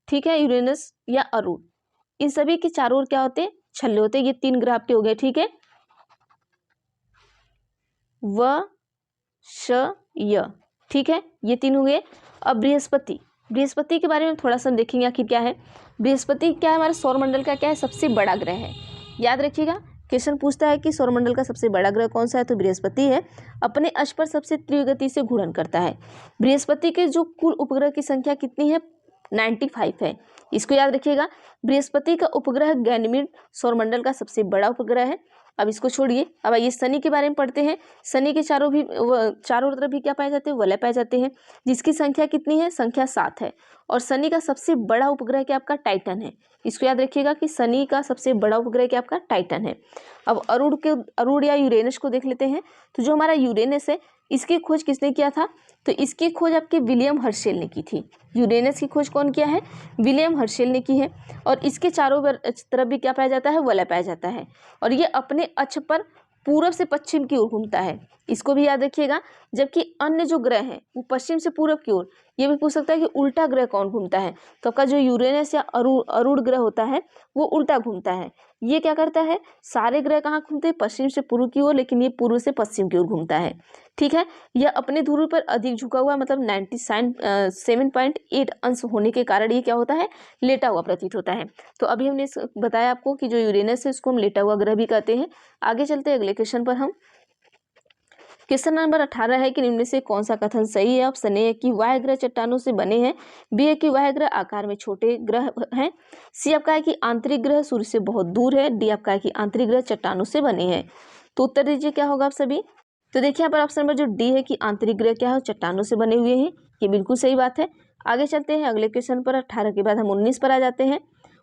ठीक है, यूरेनस या अरुण, इन सभी के चारों ओर क्या होते हैं, छल्ले होते हैं। ये 3 ग्रह आपके हो गए, ठीक है, व श य, ठीक है, ये 3 हो गए। अब बृहस्पति के बारे में थोड़ा सा देखेंगे आखिर क्या है। बृहस्पति क्या है, हमारे सौरमंडल का क्या है, सबसे बड़ा ग्रह है। याद रखिएगा क्वेश्चन पूछता है कि सौरमंडल का सबसे बड़ा ग्रह कौन सा है, तो बृहस्पति है। अपने अक्ष पर सबसे तीव्र गति से घूर्णन करता है। बृहस्पति के जो कुल उपग्रह की संख्या कितनी है, 95 है। इसको याद रखिएगा। बृहस्पति का उपग्रह गैनीमेड सौरमंडल का सबसे बड़ा उपग्रह है। अब इसको छोड़िए, अब आइए शनि के बारे में पढ़ते हैं। शनि के चारों तरफ भी क्या पाए जाते हैं, वलय पाए जाते हैं, जिसकी संख्या कितनी है, संख्या 7 है। और शनि का सबसे बड़ा उपग्रह क्या आपका टाइटन है। इसको याद रखिएगा कि शनि का सबसे बड़ा उपग्रह क्या आपका टाइटन है। अब अरुण या यूरेनस को देख लेते हैं। तो जो हमारा यूरेनस है इसकी खोज किसने किया था, तो इसकी खोज आपके विलियम हर्शेल ने की थी। यूरेनस की खोज कौन किया है, विलियम हर्शेल ने की है। और इसके चारों तरफ भी क्या पाया जाता है, वलय पाया जाता है। और ये अपने अक्ष पर पूर्व से पश्चिम की ओर घूमता है, इसको भी याद रखिएगा। जबकि अन्य जो ग्रह हैं वो पश्चिम से पूर्व की ओर। ये भी पूछ सकता है कि उल्टा ग्रह कौन घूमता है, तो आपका जो यूरेनस या अरुण ग्रह होता है वो उल्टा घूमता है। ये क्या करता है, सारे ग्रह कहाँ घूमते हैं, पश्चिम से पूर्व की ओर, लेकिन ये पूर्व से पश्चिम की ओर घूमता है, ठीक है। यह अपने ध्रुव पर अधिक झुका हुआ, मतलब 97.8 अंश होने के कारण ये क्या होता है, लेटा हुआ प्रतीत होता है। तो अभी हमने बताया आपको कि जो यूरेनस है उसको हम लेटा हुआ ग्रह भी कहते हैं। आगे चलते हैं अगले क्वेश्चन पर हम। क्वेश्चन नंबर 18 है कि निम्न में से कौन सा कथन सही है। ऑप्शन ए है कि वाह ग्रह चट्टानों से बने हैं, बी है कि वाह ग्रह आकार में छोटे ग्रह हैं, सी आपका है कि आंतरिक ग्रह सूर्य से बहुत दूर है, डी आपका है कि आंतरिक ग्रह चट्टानों से बने हैं। तो उत्तर दीजिए क्या होगा आप सभी। तो देखिए यहाँ पर ऑप्शन नंबर जो डी है कि आंतरिक ग्रह क्या है, चट्टानों से बने हुए हैं, ये बिल्कुल सही बात है। आगे चलते हैं अगले क्वेश्चन पर। 18 के बाद हम 19 पर आ जाते हैं।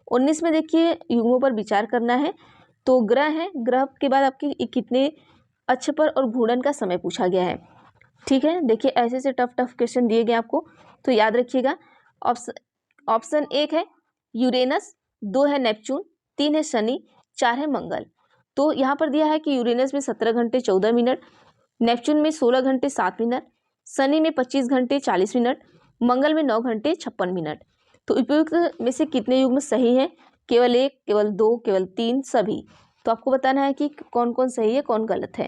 19 में देखिए युग्मों पर विचार करना है। तो ग्रह है, ग्रह के बाद आपकी कितने अक्ष पर और घूर्णन का समय पूछा गया है, ठीक है। देखिए ऐसे से टफ क्वेश्चन दिए गए आपको, तो याद रखिएगा। ऑप्शन 1 है यूरेनस, 2 है नेपच्यून, 3 है शनि, 4 है मंगल। तो यहाँ पर दिया है कि यूरेनस में 17 घंटे 14 मिनट, नेपच्यून में 16 घंटे 7 मिनट, शनि में 25 घंटे 40 मिनट, मंगल में 9 घंटे 56 मिनट। तो उपयुक्त में से कितने युग्म सही हैं, केवल 1, केवल 2, केवल 3, सभी। तो आपको बताना है कि कौन कौन सही है कौन गलत है।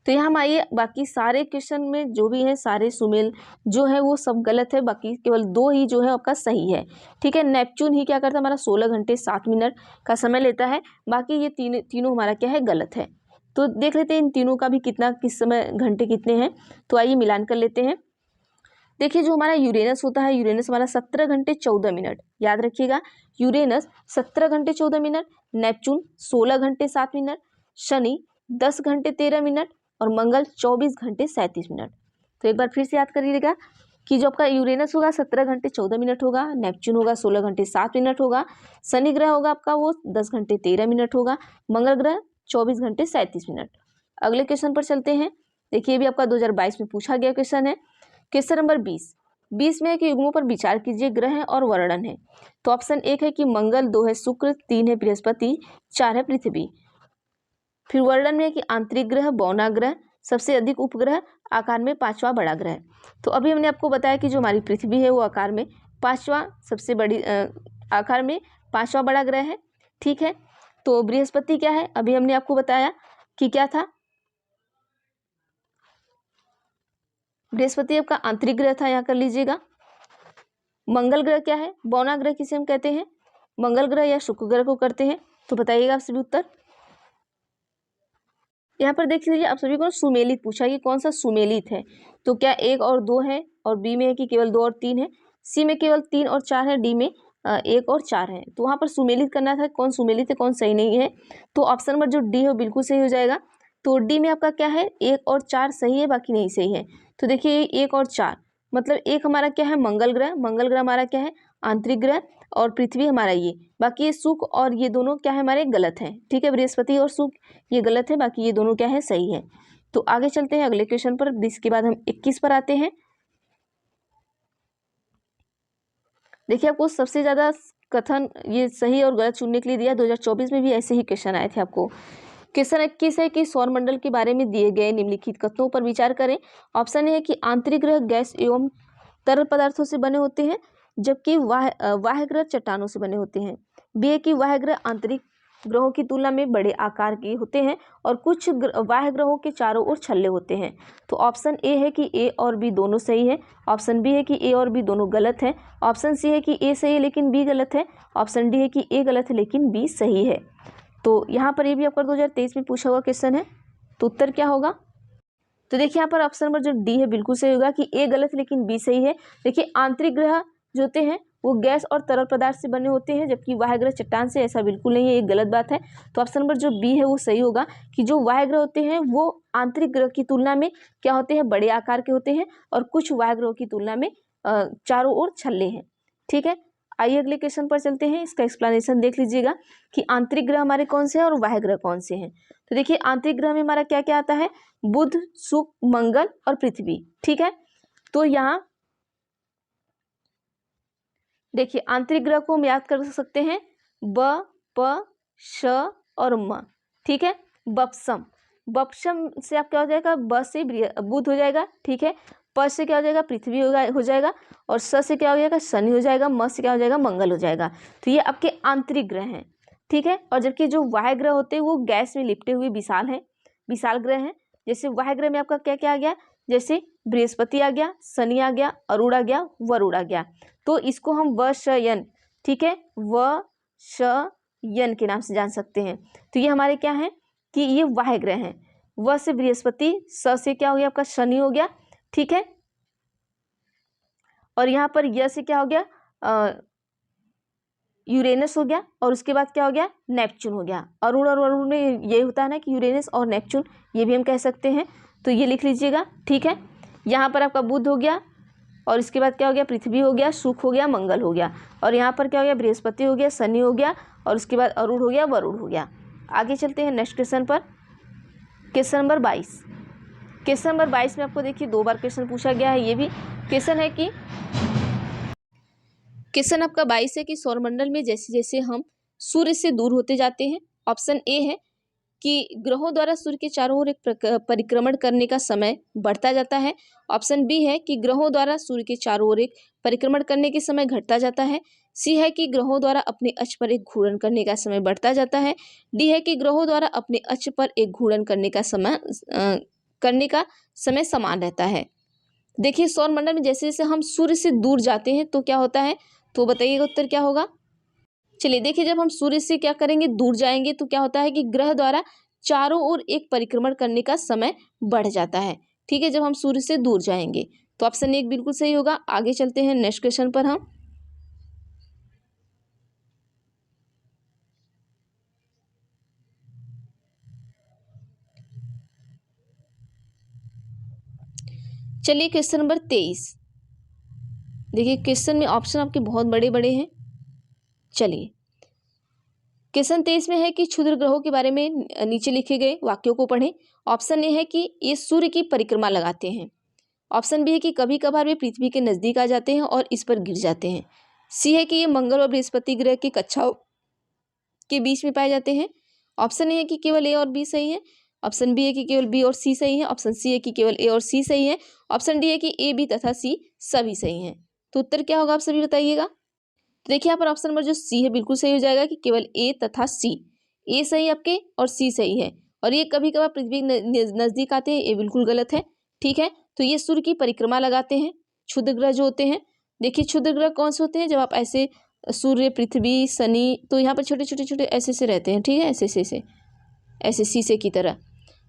तो यहाँ हम आइए, बाकी सारे क्वेश्चन में जो भी है सारे सुमेल जो है वो सब गलत है, बाकी केवल 2 ही जो है आपका सही है। ठीक है, नेपच्यून ही क्या करता है, हमारा 16 घंटे 7 मिनट का समय लेता है, बाकी ये तीनों हमारा क्या है, गलत है। तो देख लेते हैं इन तीनों का भी कितना किस समय घंटे कितने हैं। तो आइए मिलान कर लेते हैं। देखिए जो हमारा यूरेनस होता है, यूरेनस हमारा 17 घंटे 14 मिनट, याद रखिएगा, यूरेनस 17 घंटे 14 मिनट, नेपच्यून 16 घंटे 7 मिनट, शनि 10 घंटे 13 मिनट और मंगल 24 घंटे 37 मिनट। तो एक बार फिर से याद करिएगा कि जो आपका यूरेनस होगा 17 घंटे 14 मिनट होगा, नेपच्यून होगा 16 घंटे 7 मिनट होगा, शनि ग्रह होगा आपका वो 10 घंटे 13 मिनट होगा, मंगल ग्रह 24 घंटे 37 मिनट। अगले क्वेश्चन पर चलते हैं। देखिए ये भी आपका 2022 में पूछा गया क्वेश्चन है। क्वेश्चन नंबर 20 में है कि युग्मों पर विचार कीजिए, ग्रह और वर्णन है। तो ऑप्शन 1 है कि मंगल, 2 है शुक्र, 3 है बृहस्पति, 4 है पृथ्वी। फिर वर्णन में है कि आंतरिक ग्रह, बौना ग्रह, सबसे अधिक उपग्रह, आकार में 5वां बड़ा ग्रह। तो अभी हमने आपको बताया कि जो हमारी पृथ्वी है वो आकार में 5वां सबसे बड़ी आकार में 5वां बड़ा ग्रह है। ठीक है, तो बृहस्पति क्या है, अभी हमने आपको बताया कि क्या था, बृहस्पति आपका आंतरिक ग्रह था, यहाँ कर लीजिएगा। मंगल ग्रह क्या है, बौना ग्रह किसे हम कहते हैं, मंगल ग्रह या शुक्र ग्रह को करते हैं। तो बताइएगा आप सभी उत्तर। यहाँ पर देख लीजिए, आप सभी को सुमेलित पूछा कि कौन सा सुमेलित है। तो क्या 1 और 2 है, और बी में है कि केवल 2 और 3 है, सी में केवल 3 और 4 है, डी में 1 और 4 है। तो वहाँ पर सुमेलित करना था, कौन सुमेलित है कौन सही नहीं है। तो ऑप्शन नंबर जो डी है बिल्कुल सही हो जाएगा। तो डी में आपका क्या है, 1 और 4 सही है, बाकी नहीं सही है। तो देखिए 1 और 4 मतलब एक हमारा क्या है, मंगल ग्रह, मंगल ग्रह हमारा क्या है, आंतरिक ग्रह, और पृथ्वी हमारा ये, बाकी ये शुक्र और ये दोनों क्या है हमारे गलत हैं। ठीक है, बृहस्पति और शुक्र ये गलत है, बाकी ये दोनों क्या है, सही है। तो आगे चलते हैं अगले क्वेश्चन पर। 20 के बाद हम 21 पर आते हैं। देखिए आपको सबसे ज़्यादा कथन ये सही और गलत चुनने के लिए दिया, 2024 में भी ऐसे ही क्वेश्चन आए थे आपको। क्वेश्चन 21 है कि सौरमंडल के बारे में दिए गए निम्नलिखित कथनों पर विचार करें। ऑप्शन है कि आंतरिक ग्रह गैस एवं तरल पदार्थों से बने होते हैं, जबकि बाह्य ग्रह चट्टानों से बने होते हैं। बी है कि बाह्य ग्रह आंतरिक ग्रहों की तुलना में बड़े आकार के होते हैं और कुछ बाह्य ग्रहों के चारों ओर छल्ले होते हैं। तो ऑप्शन ए है कि ए और बी दोनों सही है। ऑप्शन बी है कि ए और बी दोनों गलत है। ऑप्शन सी है कि ए सही है लेकिन बी गलत है। ऑप्शन डी है कि ए गलत है लेकिन बी सही है। तो यहाँ पर ये भी आपका 2023 में पूछा हुआ क्वेश्चन है। तो उत्तर क्या होगा, तो देखिए यहाँ पर ऑप्शन नंबर जो डी है बिल्कुल सही होगा कि ए गलत लेकिन बी सही है। देखिए आंतरिक ग्रह जो होते हैं वो गैस और तरल पदार्थ से बने होते हैं, जबकि बाह्य ग्रह चट्टान से, ऐसा बिल्कुल नहीं है, ये गलत बात है। तो ऑप्शन नंबर जो बी है वो सही होगा कि जो बाह्य ग्रह होते हैं वो आंतरिक ग्रह की तुलना में क्या होते हैं, बड़े आकार के होते हैं, और कुछ बाह्य ग्रहों की तुलना में चारों ओर छल्ले हैं। ठीक है, आइए अगले क्वेश्चन पर चलते हैं। इसका एक्सप्लेनेशन देख लीजिएगा कि आंतरिक ग्रह हमारे कौन से हैं और बाह्य ग्रह कौन से हैं। तो देखिए आंतरिक ग्रह में हमारा क्या क्या आता है, बुध, शुक्र, मंगल और पृथ्वी। ठीक है, तो यहाँ देखिए आंतरिक ग्रह को हम याद कर सकते हैं ब, प, श और म। ठीक है, बपसम, बपसम से आप क्या हो जाएगा, ब से बुध हो जाएगा। ठीक है, प से क्या हो जाएगा, पृथ्वी हो जाएगा, और स से क्या हो जाएगा, शनि हो जाएगा, म से क्या हो जाएगा, मंगल हो जाएगा। तो ये आपके आंतरिक ग्रह हैं। ठीक है, और जबकि जो बाह्य ग्रह होते हैं वो गैस में लिपटे हुए विशाल हैं, विशाल ग्रह हैं। जैसे बाह्य ग्रह में आपका क्या क्या आ गया, जैसे बृहस्पति आ गया, शनि आ गया, अरुण आ गया, वरुण आ गया। तो इसको हम वशयन, ठीक है, वशयन के नाम से जान सकते हैं। तो ये हमारे क्या है कि ये बाह्य ग्रह हैं। व से बृहस्पति, स से क्या हो गया आपका, शनि हो गया। ठीक है, और यहाँ पर य से क्या हो गया, यूरेनस हो गया, और उसके बाद क्या हो गया, नेपच्यून हो गया। अरुण और वरुण में ये होता है ना कि यूरेनस और नेपच्यून, ये भी हम कह सकते हैं। तो ये लिख लीजिएगा। ठीक है, यहाँ पर आपका बुध हो गया, और इसके बाद क्या हो गया, पृथ्वी हो गया, शुक्र हो गया, मंगल हो गया, और यहाँ पर क्या हो गया, बृहस्पति हो गया, शनि हो गया, और उसके बाद अरुण हो गया, वरुण हो गया। आगे चलते हैं नेक्स्ट क्वेश्चन पर। क्वेश्चन नंबर 22, क्वेश्चन नंबर 22 में आपको देखिए 2 बार क्वेश्चन पूछा गया है। ये भी क्वेश्चन है कि क्वेश्चन आपका 22 है कि सौरमंडल में जैसे जैसे हम सूर्य से दूर होते जाते हैं, ऑप्शन ए है कि ग्रहों द्वारा सूर्य के चारों ओर एक परिक्रमण करने का समय बढ़ता जाता है। ऑप्शन बी है कि ग्रहों द्वारा सूर्य के चारों ओर एक परिक्रमण करने के समय घटता जाता है। सी है कि ग्रहों द्वारा अपने अक्ष पर एक घूर्णन करने का समय बढ़ता जाता है। डी है कि ग्रहों द्वारा अपने अक्ष पर एक घूर्णन करने का समय करने का समय समान रहता है। देखिए सौर मंडल में जैसे जैसे हम सूर्य से दूर जाते हैं तो क्या होता है, तो बताइएगा उत्तर क्या होगा। चलिए देखिए, जब हम सूर्य से क्या करेंगे, दूर जाएंगे, तो क्या होता है कि ग्रह द्वारा चारों ओर एक परिक्रमण करने का समय बढ़ जाता है। ठीक है, जब हम सूर्य से दूर जाएंगे, तो ऑप्शन 1 बिल्कुल सही होगा। आगे चलते हैं नेक्स्ट क्वेश्चन पर हम। चलिए क्वेश्चन नंबर 23। देखिए क्वेश्चन में ऑप्शन आपके बहुत बड़े बड़े हैं। चलिए क्वेश्चन 23 में है कि क्षुद्र ग्रहों के बारे में नीचे लिखे गए वाक्यों को पढ़ें। ऑप्शन ए है कि ये सूर्य की परिक्रमा लगाते हैं। ऑप्शन बी है कि कभी कभार वे पृथ्वी के नजदीक आ जाते हैं और इस पर गिर जाते हैं। सी है कि ये मंगल और बृहस्पति ग्रह की कक्षाओं के बीच में पाए जाते हैं। ऑप्शन ए है कि केवल ए और बी सही है। ऑप्शन बी है कि केवल बी और सी सही है। ऑप्शन सी है कि केवल ए और सी सही है। ऑप्शन डी है कि ए, बी तथा सी सभी सही हैं। तो उत्तर क्या होगा, आप सभी बताइएगा। तो देखिए यहाँ पर ऑप्शन नंबर जो सी है बिल्कुल सही हो जाएगा कि केवल ए तथा सी। ए सही आपके और सी सही है। और ये कभी कभार पृथ्वी नजदीक आते हैं, ये बिल्कुल गलत है। ठीक है, तो ये सूर्य की परिक्रमा लगाते हैं क्षुद्र ग्रह जो होते हैं। देखिए क्षुद्र ग्रह कौन से होते हैं, जब आप ऐसे सूर्य, पृथ्वी, शनि, तो यहाँ पर छोटे छोटे छोटे ऐसे से रहते हैं। ठीक है, ऐसे ऐसे ऐसे शीशे की तरह।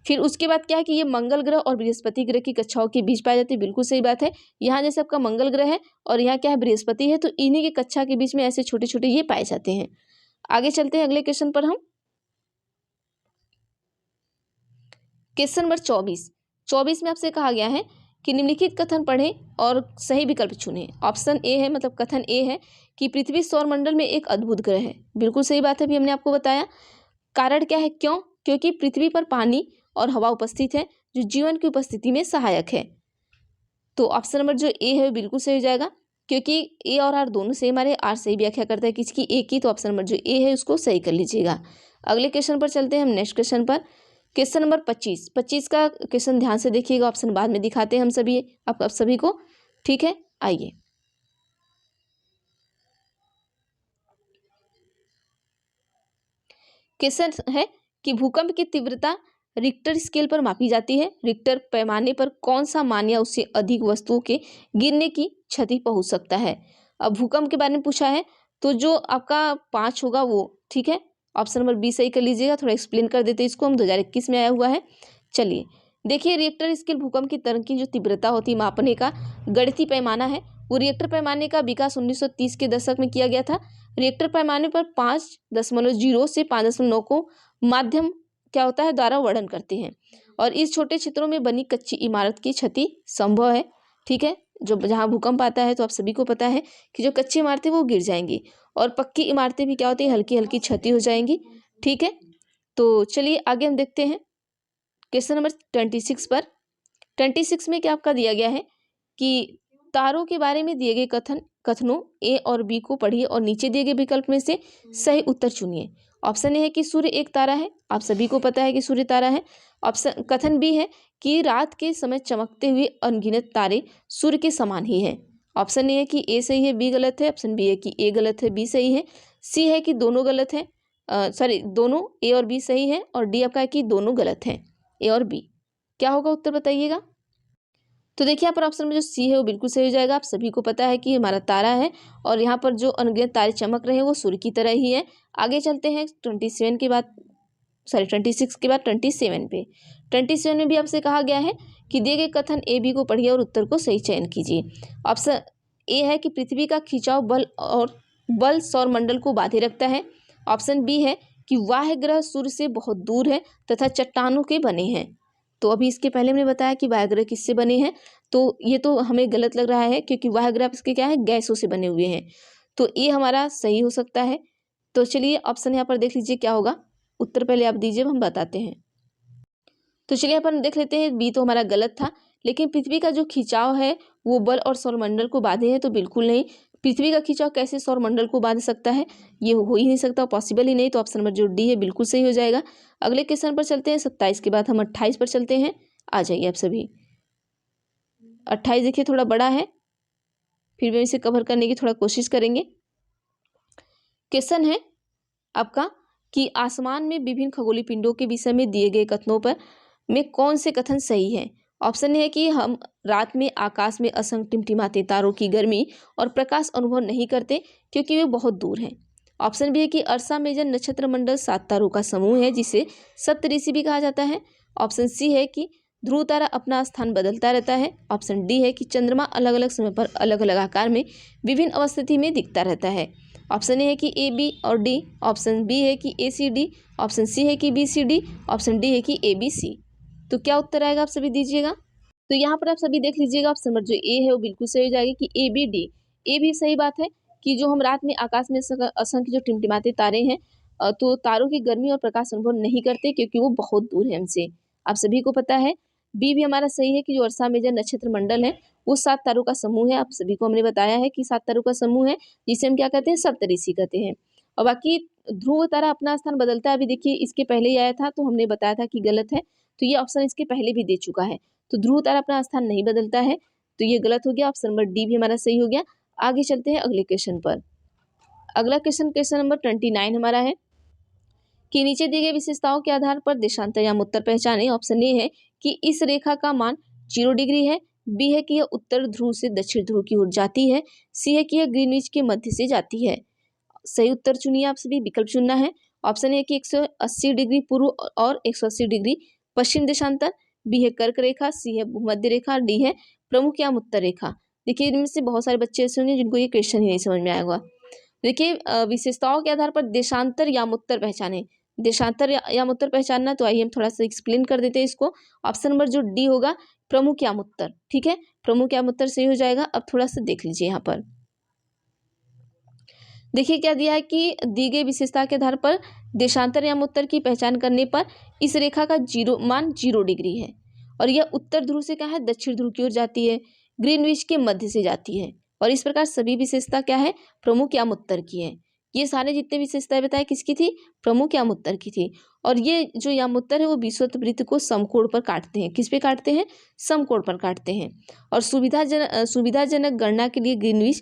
फिर उसके बाद क्या है कि ये मंगल ग्रह और बृहस्पति ग्रह की कक्षाओं के बीच पाए जाते हैं। बिल्कुल सही बात है। यहाँ जैसे आपका मंगल ग्रह है और यहाँ क्या है, बृहस्पति है, तो इन्हीं की कक्षा के बीच में ऐसे छोटे छोटे ये पाए जाते हैं। आगे चलते हैं अगले क्वेश्चन पर हम। क्वेश्चन नंबर 24 में आपसे कहा गया है कि निम्नलिखित कथन पढ़ें और सही विकल्प चुनें। ऑप्शन ए है, मतलब कथन ए है कि पृथ्वी सौर मंडल में एक अद्भुत ग्रह है। बिल्कुल सही बात है, अभी हमने आपको बताया। कारण क्या है, क्यों? क्योंकि पृथ्वी पर पानी और हवा उपस्थित है जो जीवन की उपस्थिति में सहायक है। तो ऑप्शन नंबर जो ए है बिल्कुल सही हो जाएगा, क्योंकि ए और आर दोनों सेम आ रहे। आर सही व्याख्या करता है किसकी, ए की। तो ऑप्शन नंबर जो ए है उसको सही कर लीजिएगा। अगले क्वेश्चन पर चलते हैं हम, नेक्स्ट क्वेश्चन पर। क्वेश्चन नंबर 25 का क्वेश्चन ध्यान से देखिएगा। ऑप्शन बाद में दिखाते हैं हम सभी, आप सभी को। ठीक है, आइए। क्वेश्चन है कि भूकंप की तीव्रता रिक्टर स्केल पर मापी जाती है। रिक्टर पैमाने पर कौन सा मान या उससे अधिक वस्तुओं के गिरने की क्षति पहुंच सकता है। अब भूकंप के बारे में पूछा है, तो जो आपका 5 होगा वो। ठीक है, ऑप्शन नंबर बी सही कर लीजिएगा। थोड़ा एक्सप्लेन कर देते हैं इसको हम, 2021 में आया हुआ है। चलिए देखिए, रिएक्टर स्केल भूकंप की तरंग की जो तीव्रता होती है मापने का गणितीय पैमाना है। वो रिएक्टर पैमाने का विकास 1930 के दशक में किया गया था। रिएक्टर पैमाने पर 5.0 से 5.9 को माध्यम क्या होता है द्वारा वर्णन करते हैं। और इस छोटे क्षेत्रों में बनी कच्ची इमारत की क्षति संभव है। ठीक है, जो जहाँ भूकंप आता है तो आप सभी को पता है कि जो कच्ची इमारतें वो गिर जाएंगी और पक्की इमारतें भी क्या होती है, हल्की हल्की क्षति हो जाएंगी। ठीक है, तो चलिए आगे हम देखते हैं क्वेश्चन नंबर 26 पर। 26 में क्या आपका दिया गया है कि तारों के बारे में दिए गए कथनों ए और बी को पढ़िए और नीचे दिए गए विकल्प में से सही उत्तर चुनिए। ऑप्शन ए है कि सूर्य एक तारा है, आप सभी को पता है कि सूर्य तारा है। ऑप्शन कथन बी है कि रात के समय चमकते हुए अनगिनत तारे सूर्य के समान ही हैं। ऑप्शन ए है कि ए सही है, बी गलत है। ऑप्शन बी है कि ए गलत है, बी सही है। सी है कि दोनों गलत है, सॉरी दोनों ए और बी सही है। और डी आपका है कि दोनों गलत हैं, ए और बी। क्या होगा उत्तर बताइएगा। तो देखिए यहाँ पर ऑप्शन में जो सी है वो बिल्कुल सही हो जाएगा। आप सभी को पता है कि हमारा तारा है और यहाँ पर जो अनगिनत तारे चमक रहे हैं वो सूर्य की तरह ही है। आगे चलते हैं 27 के बाद, सॉरी 26 के बाद 27 पे। 27 में भी आपसे कहा गया है कि दिए गए कथन ए बी को पढ़िए और उत्तर को सही चयन कीजिए। ऑप्शन ए है कि पृथ्वी का खिंचाव बल सौर मंडल को बांधे रखता है। ऑप्शन बी है कि वाह ग्रह सूर्य से बहुत दूर है तथा चट्टानों के बने हैं। तो अभी इसके पहले मैंने बताया कि वाह ग्रह किससे बने हैं, तो ये तो हमें गलत लग रहा है क्योंकि वाह ग्रह इसके क्या है, गैसों से बने हुए हैं। तो ये हमारा सही हो सकता है। तो चलिए ऑप्शन यहाँ पर देख लीजिए क्या होगा। उत्तर पहले आप दीजिए, हम बताते हैं। तो चलिए अपन देख लेते हैं, बी तो हमारा गलत था। लेकिन पृथ्वी का जो खिंचाव है वो बल और सौरमंडल को बांधे हैं, तो बिल्कुल नहीं। पृथ्वी का खिंचाव कैसे सौरमंडल को बांध सकता है, ये हो ही नहीं सकता, पॉसिबल ही नहीं। तो ऑप्शन नंबर जो डी है बिल्कुल सही हो जाएगा। अगले क्वेश्चन पर चलते हैं। 27 के बाद हम 28 पर चलते हैं। आ जाइए आप सभी। 28 देखिए थोड़ा बड़ा है, फिर भी इसे कवर करने की थोड़ा कोशिश करेंगे। क्वेश्चन है आपका कि आसमान में विभिन्न खगोलीय पिंडों के विषय में दिए गए कथनों पर में कौन से कथन सही है? ऑप्शन ए है कि हम रात में आकाश में असंख्य टिमटिमाते तारों की गर्मी और प्रकाश अनुभव नहीं करते क्योंकि वे बहुत दूर हैं। ऑप्शन बी है कि अर्सा मेजर नक्षत्र मंडल 7 तारों का समूह है जिसे सप्तऋषि भी कहा जाता है। ऑप्शन सी है कि ध्रुव तारा अपना स्थान बदलता रहता है। ऑप्शन डी है कि चंद्रमा अलग अलग समय पर अलग अलग आकार में विभिन्न अवस्थिति में दिखता रहता है। ऑप्शन ए है कि ए बी और डी। ऑप्शन बी है कि A C D. Option C है कि B C D. Option D है कि ए बी सी। तो क्या उत्तर आएगा आप सभी दीजिएगा। तो यहाँ पर आप सभी देख लीजिएगा, ऑप्शन नंबर जो ए है वो बिल्कुल सही हो जाएगी कि ए बी डी। ए भी सही बात है कि जो हम रात में आकाश में असंख्य जो टिमटिमाते तारे हैं तो तारों की गर्मी और प्रकाश अनुभव नहीं करते क्योंकि वो बहुत दूर है हमसे, आप सभी को पता है। बी भी हमारा सही है कि जो अर्सा मेजर नक्षत्र मंडल है वो 7 तारों का समूह है, आप सभी को हमने बताया है कि 7 तारों का समूह है जिसे हम क्या कहते हैं, सप्तऋषि कहते हैं। और बाकी ध्रुव तारा अपना स्थान बदलता है, अभी देखिए इसके पहले ही आया था तो हमने बताया था कि गलत है, तो ये ऑप्शन इसके पहले भी दे चुका है। तो ध्रुव तारा अपना स्थान नहीं बदलता है, तो ये गलत हो गया, ऑप्शन नंबर डी भी हमारा सही हो गया। आगे चलते हैं अगले क्वेश्चन पर। अगला क्वेश्चन नंबर 29 हमारा है कि नीचे दी गई विशेषताओं के आधार पर देशांतर या उत्तर पहचाने। ऑप्शन ए है कि इस रेखा का मान 0 डिग्री है। बी है कि यह उत्तर ध्रुव से दक्षिण ध्रुव की ओर जाती है। सी है कि यह ग्रीनविच के मध्य से जाती है। सही उत्तर चुनिए, आप सभी विकल्प चुनना है। ऑप्शन ए कि 180 डिग्री पूर्व और 180 डिग्री पश्चिम देशांतर। बी है कर्क रेखा। सी है भूमध्य रेखा। डी है प्रमुख या उत्तर रेखा। देखिए इनमें से बहुत सारे बच्चे ऐसे होंगे जिनको ये क्वेश्चन ही नहीं समझ में आएगा। देखिए विशेषताओं के आधार पर देशांतर या उत्तर पहचाने। देशांतर या उत्तर पहचानना, तो आइए हम थोड़ा सा एक्सप्लेन कर देते हैं इसको। ऑप्शन नंबर जो डी होगा प्रमुख या उत्तर, ठीक है, प्रमुख या उत्तर सही हो जाएगा। अब थोड़ा सा देख लीजिए यहाँ पर देखिए क्या दिया है कि दी गई विशेषता के आधार पर देशांतर या उत्तर की पहचान करने पर इस रेखा का मान 0 डिग्री है और यह उत्तर ध्रुव से क्या है, दक्षिण ध्रुव की ओर जाती है, ग्रीनविच के मध्य से जाती है। और इस प्रकार सभी विशेषता क्या है, प्रमुख या उत्तर की है। ये सारे जितने विशेषताएं बताए किसकी थी, प्रमुख या उत्तर की थी। और ये जो यामुत्तर है वो विषुवत वृत्त को समकोण पर काटते हैं। किस पे काटते हैं, समकोण पर काटते हैं। और सुविधाजनक गणना के लिए ग्रीनविच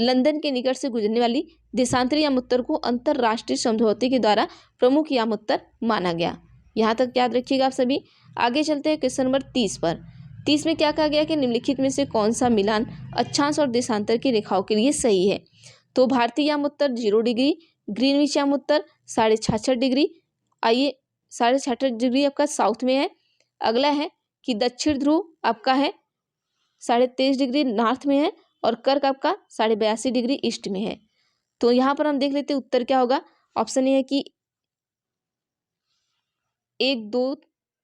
लंदन के निकट से गुजरने वाली देशांतरी यामुत्तर को अंतरराष्ट्रीय समझौते के द्वारा प्रमुख यामुत्तर माना गया। यहाँ तक याद रखिएगा आप सभी। आगे चलते हैं क्वेश्चन नंबर 30 पर। 30 में क्या कहा गया कि निम्नलिखित में से कौन सा मिलान अक्षांश और देशांतर की रेखाओं के लिए सही है। तो भारतीय यामुत्तर 0 डिग्री, ग्रीनविच यामुत्तर 66.5 डिग्री। आइए 66.5 डिग्री आपका साउथ में है। अगला है कि दक्षिण ध्रुव आपका है 23.5 डिग्री नॉर्थ में है और कर्क आपका 82.5 डिग्री ईस्ट में है। तो यहाँ पर हम देख लेते हैं उत्तर क्या होगा। ऑप्शन ए है कि 1 2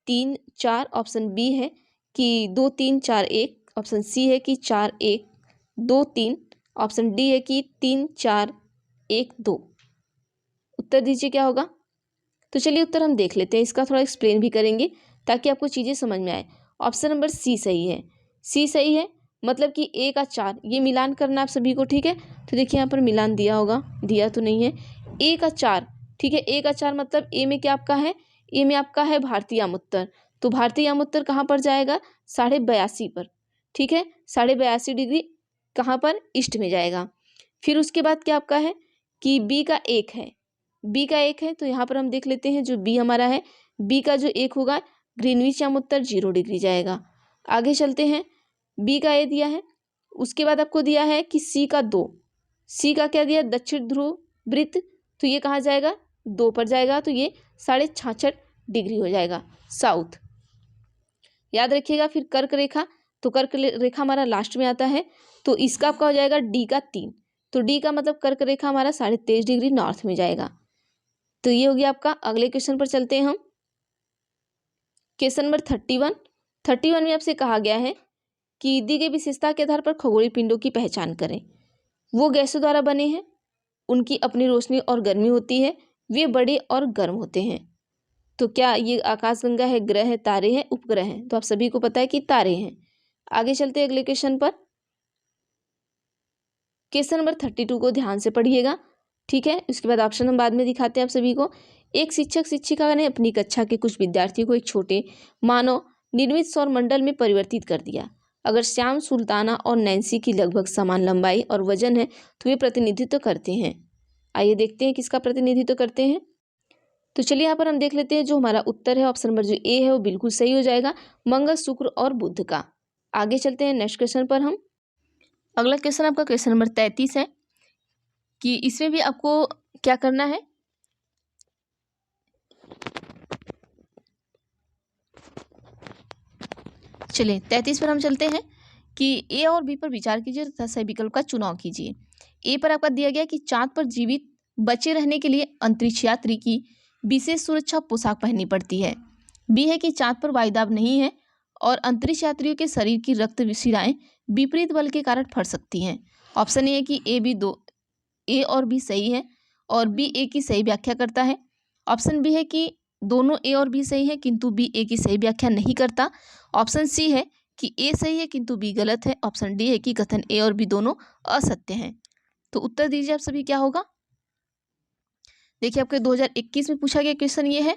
3 4। ऑप्शन बी है कि 2 3 4 1। ऑप्शन सी है कि 4 1 2 3। ऑप्शन डी है कि 3 4 1 2। उत्तर दीजिए क्या होगा। तो चलिए उत्तर हम देख लेते हैं, इसका थोड़ा एक्सप्लेन भी करेंगे ताकि आपको चीज़ें समझ में आए। ऑप्शन नंबर सी सही है। सी सही है मतलब कि ए का 4 ये मिलान करना आप सभी को, ठीक है। तो देखिए यहाँ पर मिलान दिया होगा, दिया तो नहीं है। ए का 4, ठीक है, ए का 4 मतलब ए में क्या आपका है, ए में आपका है भारतीय यामुत्तर। तो भारतीय यामुत्तर कहाँ पर जाएगा, 82.5 पर, ठीक है, 82.5 डिग्री कहाँ पर, ईस्ट में जाएगा। फिर उसके बाद क्या आपका है कि बी का 1 है, बी का 1 है। तो यहाँ पर हम देख लेते हैं जो बी हमारा है, बी का जो 1 होगा ग्रीनविच यामुत्तर 0 डिग्री जाएगा। आगे चलते हैं, बी का ए दिया है। उसके बाद आपको दिया है कि सी का 2, सी का क्या दिया, दक्षिण ध्रुव वृत्त। तो ये कहाँ जाएगा, 2 पर जाएगा। तो ये 66.5 डिग्री हो जाएगा साउथ। याद रखिएगा। फिर कर्क रेखा, तो कर्क रेखा हमारा लास्ट में आता है। तो इसका आपका हो जाएगा डी का 3। तो डी का मतलब कर्क रेखा हमारा 23.5 डिग्री नॉर्थ में जाएगा। तो ये हो गया आपका। अगले क्वेश्चन पर चलते हैं हम। क्वेश्चन नंबर 31 में आपसे कहा गया है कि दी गई विशेषता के आधार पर खगोलीय पिंडों की पहचान करें। वो गैसों द्वारा बने हैं, उनकी अपनी रोशनी और गर्मी होती है, वे बड़े और गर्म होते हैं। तो क्या ये आकाशगंगा है, ग्रह है, तारे हैं, उपग्रह हैं। तो आप सभी को पता है कि तारे हैं। आगे चलते हैं अगले क्वेश्चन पर। क्वेश्चन नंबर 32 को ध्यान से पढ़िएगा, ठीक है। उसके बाद ऑप्शन हम बाद में दिखाते हैं आप सभी को। एक शिक्षक शिक्षिका ने अपनी कक्षा के कुछ विद्यार्थियों को एक छोटे मानव निर्मित सौर मंडल में परिवर्तित कर दिया। अगर श्याम, सुल्ताना और नैन्सी की लगभग समान लंबाई और वजन है तो वे प्रतिनिधित्व करते हैं। आइए देखते हैं किसका प्रतिनिधित्व करते हैं। तो चलिए यहाँ पर हम देख लेते हैं जो हमारा उत्तर है ऑप्शन नंबर जो ए है वो बिल्कुल सही हो जाएगा, मंगल, शुक्र और बुध का। आगे चलते हैं नेक्स्ट क्वेश्चन पर हम। अगला क्वेश्चन आपका क्वेश्चन नंबर 33 है कि इसमें भी आपको क्या करना है। चलिए 33 पर हम चलते हैं कि ए और बी पर विचार कीजिए तथा सही विकल्प का चुनाव कीजिए। ए पर आपका दिया गया कि चांद पर जीवित बचे रहने के लिए अंतरिक्ष यात्री की विशेष सुरक्षा पोशाक पहननी पड़ती है। बी है कि चांद पर वायुदाब नहीं है और अंतरिक्ष यात्रियों के शरीर की रक्त शिराएं विपरीत बल के कारण फट सकती हैं। ऑप्शन ए है कि ए और बी सही है और बी ए की सही व्याख्या करता है। ऑप्शन बी है कि दोनों ए और बी सही है किंतु बी ए की सही व्याख्या नहीं करता। ऑप्शन सी है कि ए सही है किंतु बी गलत है। ऑप्शन डी है कि कथन ए और बी दोनों असत्य हैं। तो उत्तर दीजिए आप सभी क्या होगा। देखिए आपके 2021 में पूछा गया क्वेश्चन ये है।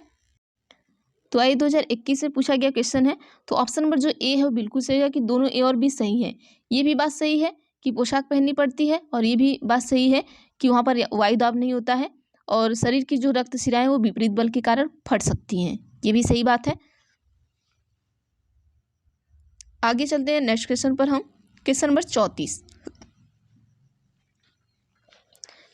तो आइए 2021 में पूछा गया क्वेश्चन है तो ऑप्शन नंबर जो ए है वो बिल्कुल सही है कि दोनों ए और बी सही है। ये भी बात सही है कि पोशाक पहननी पड़ती है और ये भी बात सही है कि वहाँ पर वायुदाब नहीं होता है और शरीर की जो रक्त शिराएं वो विपरीत बल के कारण फट सकती हैं। ये भी सही बात है। आगे चलते हैं नेक्स्ट क्वेश्चन पर हम। क्वेश्चन नंबर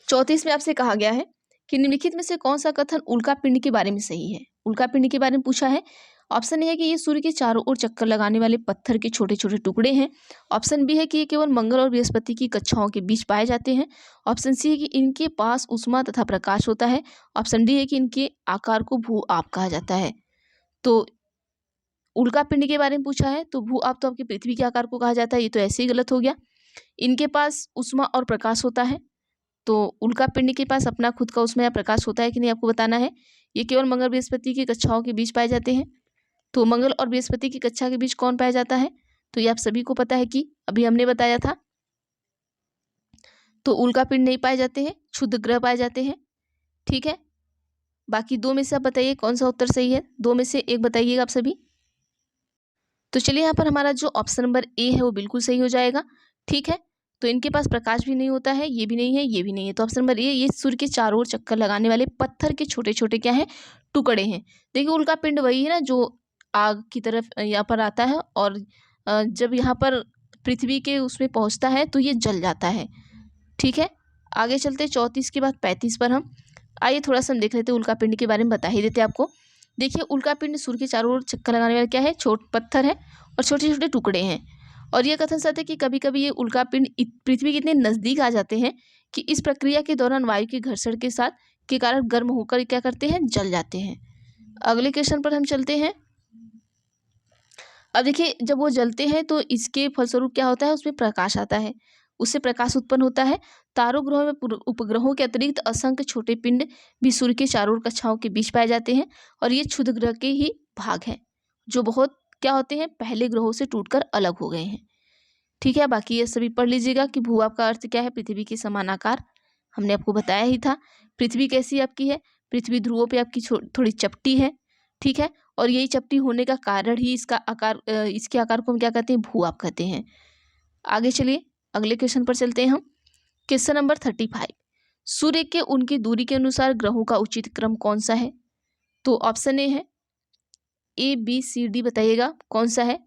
34 में आपसे कहा गया है कि निम्नलिखित में से कौन सा कथन उल्का पिंड के बारे में सही है। उल्का पिंड के बारे में पूछा है। ऑप्शन ए है कि ये सूर्य के चारों ओर चक्कर लगाने वाले पत्थर के छोटे छोटे टुकड़े हैं। ऑप्शन बी है कि ये केवल मंगल और बृहस्पति की कक्षाओं के बीच पाए जाते हैं। ऑप्शन सी है कि इनके पास ऊष्मा तथा प्रकाश होता है। ऑप्शन डी है कि इनके आकार को भू आप कहा जाता है। तो उल्का पिंड के बारे में पूछा है तो भू आप तो आपकी पृथ्वी के आकार को कहा जाता है, ये तो ऐसे ही गलत हो गया। इनके पास ऊष्मा और प्रकाश होता है तो उल्का पिंड के पास अपना खुद का ऊष्मा या प्रकाश होता है कि नहीं आपको बताना है। ये केवल मंगल बृहस्पति की कक्षाओं के बीच पाए जाते हैं। तो मंगल और बृहस्पति की कक्षा के बीच कौन पाया जाता है तो ये आप सभी को पता है कि अभी हमने बताया था। तो उल्का पिंड नहीं पाए जाते हैं, क्षुद्र ग्रह पाए जाते हैं। ठीक है, बाकी दो में से आप बताइए कौन सा उत्तर सही है। दो में से एक बताइएगा आप सभी। तो चलिए यहाँ पर हमारा जो ऑप्शन नंबर ए है वो बिल्कुल सही हो जाएगा। ठीक है, तो इनके पास प्रकाश भी नहीं होता है, ये भी नहीं है, ये भी नहीं है। तो ऑप्शन नंबर ए, ये सूर्य के चारों ओर चक्कर लगाने वाले पत्थर के छोटे छोटे क्या हैं, टुकड़े हैं। देखिए उल्का पिंड वही है ना जो आग की तरफ यहाँ पर आता है और जब यहाँ पर पृथ्वी के उसमें पहुँचता है तो ये जल जाता है। ठीक है, आगे चलते 34 के बाद 35 पर हम। आइए थोड़ा सा हम देख लेते हैं, उल्का पिंड के बारे में बता ही देते आपको। देखिए उल्का पिंड सूर्य के चारों ओर चक्कर लगाने वाला क्या है, पत्थर है और छोटे छोटे टुकड़े हैं। और यह कथन सत्य है कि कभी कभी ये उल्का पिंड पृथ्वी के इतने नज़दीक आ जाते हैं कि इस प्रक्रिया के दौरान वायु के घर्षण के साथ के कारण गर्म होकर क्या करते हैं, जल जाते हैं। अगले क्वेश्चन पर हम चलते हैं। अब देखिए जब वो जलते हैं तो इसके फलस्वरूप क्या होता है, उसमें प्रकाश आता है, उससे प्रकाश उत्पन्न होता है। तारों ग्रहों में उपग्रहों के अतिरिक्त असंख्य छोटे पिंड भी सूर्य के चारों ओर कक्षाओं के बीच पाए जाते हैं और ये क्षुद्र ग्रह के ही भाग हैं जो बहुत क्या होते हैं, पहले ग्रहों से टूटकर अलग हो गए हैं। ठीक है, बाकी ये सभी पढ़ लीजिएगा कि भूभाग का अर्थ क्या है, पृथ्वी के समान आकार, हमने आपको बताया ही था। पृथ्वी कैसी आपकी है, पृथ्वी ध्रुवों पे आपकी थोड़ी चपटी है। ठीक है, और यही चपटी होने का कारण ही इसका आकार, इसके आकार को हम क्या कहते हैं, भूभाग कहते हैं। आगे चलिए अगले क्वेश्चन पर चलते हैं हम। क्वेश्चन नंबर 35, सूर्य के उनकी दूरी के अनुसार ग्रहों का उचित क्रम कौन सा है। तो ऑप्शन ए है, ए बी सी डी बताइएगा कौन सा है।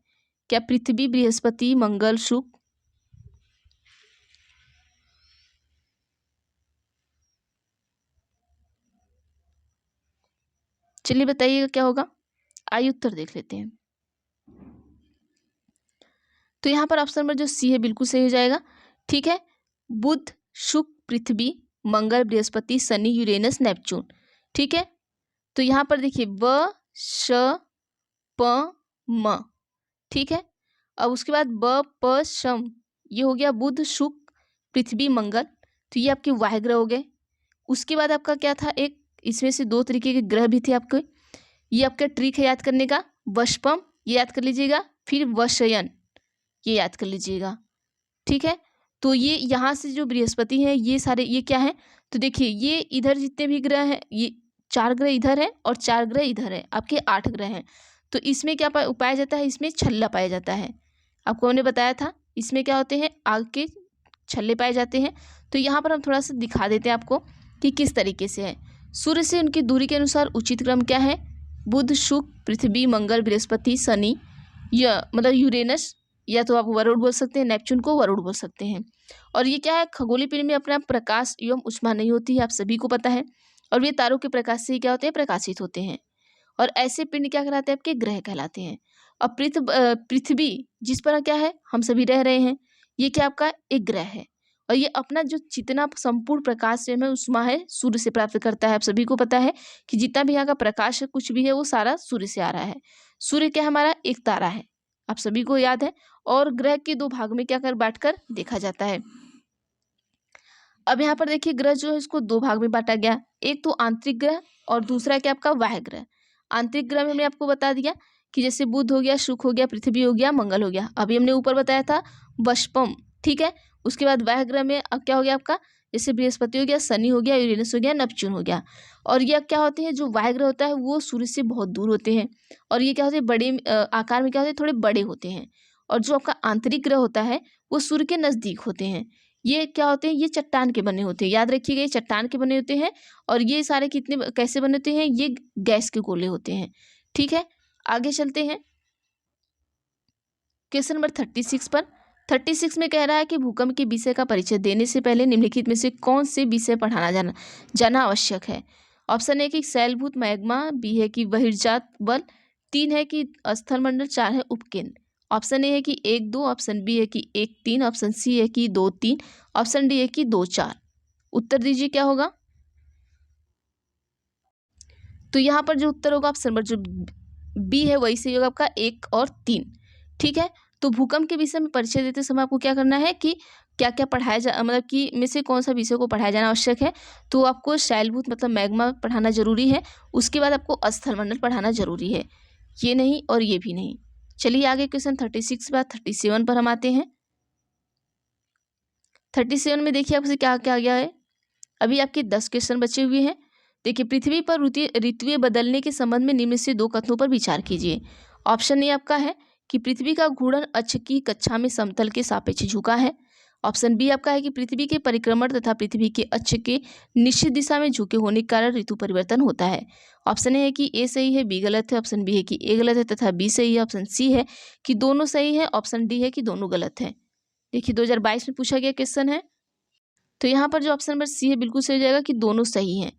क्या पृथ्वी, बृहस्पति, मंगल, शुक्र। चलिए बताइएगा क्या होगा। आइए उत्तर देख लेते हैं। तो यहाँ पर ऑप्शन नंबर जो सी है बिल्कुल सही हो जाएगा। ठीक है, बुध, शुक्र, पृथ्वी, मंगल, बृहस्पति, शनि, यूरेनस, नेपच्यून। ठीक है, तो यहाँ पर देखिए व श प म। ठीक है, अब उसके बाद ब प शम, ये हो गया बुध, शुक्र, पृथ्वी, मंगल। तो ये आपके वाह ग्रह हो गए। उसके बाद आपका क्या था, एक इसमें से दो तरीके के ग्रह भी थे आपके। ये आपका ट्रिक है याद करने का, वशपम ये याद कर लीजिएगा, फिर वशयन ये याद कर लीजिएगा। ठीक है, तो ये यहाँ से जो बृहस्पति है ये सारे ये क्या है, तो देखिए ये इधर जितने भी ग्रह हैं, ये 4 ग्रह इधर है और 4 ग्रह इधर है, आपके 8 ग्रह हैं। तो इसमें क्या पाया जाता है, इसमें छल्ला पाया जाता है। आपको हमने बताया था इसमें क्या होते हैं, आग के छल्ले पाए जाते हैं। तो यहाँ पर हम थोड़ा सा दिखा देते हैं आपको कि किस तरीके से है। सूर्य से उनकी दूरी के अनुसार उचित क्रम क्या है? बुध, शुक्र, पृथ्वी, मंगल, बृहस्पति, शनि, या मतलब यूरेनस, या तो आप वरुण बोल सकते हैं, नेपच्यून को वरुण बोल सकते हैं। और ये क्या है, खगोलीय पिंड में अपना प्रकाश एवं ऊष्मा नहीं होती है, आप सभी को पता है। और वे तारों के प्रकाश से ही क्या होते हैं, प्रकाशित होते हैं। और ऐसे पिंड क्या कहलाते हैं, आपके ग्रह कहलाते हैं। और पृथ्वी जिस पर क्या है हम सभी रह रहे हैं, ये क्या आपका एक ग्रह है। और ये अपना जो जितना संपूर्ण प्रकाश है ऊष्मा है सूर्य से प्राप्त करता है। आप सभी को पता है कि जितना भी यहाँ का प्रकाश है कुछ भी है वो सारा सूर्य से आ रहा है। सूर्य क्या हमारा एक तारा है, आप सभी को याद है। और ग्रह के दो भाग में क्या कर बांटकर देखा जाता है। अब यहाँ पर देखिए ग्रह जो है इसको दो भाग में बांटा गया, एक तो आंतरिक ग्रह और दूसरा क्या आपका बाह्य ग्रह। आंतरिक ग्रह में हमने आपको बता दिया कि जैसे बुध हो गया, शुक्र हो गया, पृथ्वी हो गया, मंगल हो गया। अभी हमने ऊपर बताया था वशपम, ठीक है। उसके बाद बाह्य ग्रह में अब क्या हो गया आपका, जैसे बृहस्पति हो गया, शनि हो गया, यूरेनस हो गया, नेपच्यून हो गया। और ये क्या होते हैं, जो बाह्य ग्रह होता है वो सूर्य से बहुत दूर होते हैं। और ये क्या होते हैं, बड़े आकार में क्या होते हैं, थोड़े बड़े होते हैं। और जो आपका आंतरिक ग्रह होता है वो सूर्य के नज़दीक होते हैं। ये क्या होते हैं, ये चट्टान के बने होते हैं, याद रखिएगा ये चट्टान के बने होते हैं। और ये सारे कितने कैसे बने होते हैं, ये गैस के गोले होते हैं, ठीक है। आगे चलते हैं क्वेश्चन नंबर 36 पर। 36 में कह रहा है कि भूकंप के विषय का परिचय देने से पहले निम्नलिखित में से कौन से विषय पढ़ाना जाना आवश्यक है। ऑप्शन ए कि शैलभूत मैग्मा, बी है कि बहिर्जात बल, 3 है कि स्थलमंडल, 4 है उपकेंद्र। ऑप्शन ए है कि 1 2, ऑप्शन बी है कि 1 3, ऑप्शन सी है कि 2 3, ऑप्शन डी है कि 2 4। उत्तर दीजिए क्या होगा। तो यहाँ पर जो उत्तर होगा ऑप्शन नंबर जो बी है वही सही होगा आपका, 1 और 3, ठीक है। तो भूकंप के विषय में परिचय देते समय आपको क्या करना है कि क्या क्या पढ़ाया जा मतलब कि में से कौन सा विषय को पढ़ाया जाना आवश्यक है। तो आपको शैलभूत मतलब मैग्मा पढ़ाना जरूरी है, उसके बाद आपको स्थलमंडल पढ़ाना जरूरी है, ये नहीं और ये भी नहीं। चलिए आगे क्वेश्चन 36 के बाद 37 पर हम आते हैं। 37 में देखिए आपसे क्या क्या गया है। अभी आपके 10 क्वेश्चन बचे हुए हैं। देखिए पृथ्वी पर ऋतुएं बदलने के संबंध में निम्न से 2 कथनों पर विचार कीजिए। ऑप्शन ए आपका है कि पृथ्वी का घूर्णन अक्ष की कक्षा में समतल के सापेक्ष झुका है। ऑप्शन बी आपका है कि पृथ्वी के परिक्रमण तथा पृथ्वी के अक्ष के निश्चित दिशा में झुके होने के कारण ऋतु परिवर्तन होता है। ऑप्शन ए है कि ए सही है, बी गलत है, ऑप्शन बी है कि ए गलत है तथा बी सही है, ऑप्शन सी है कि दोनों सही है, ऑप्शन डी है कि दोनों गलत है। देखिए 2022 में पूछा गया क्वेश्चन है, तो यहाँ पर जो ऑप्शन नंबर सी है बिल्कुल सही हो जाएगा कि दोनों सही हैं।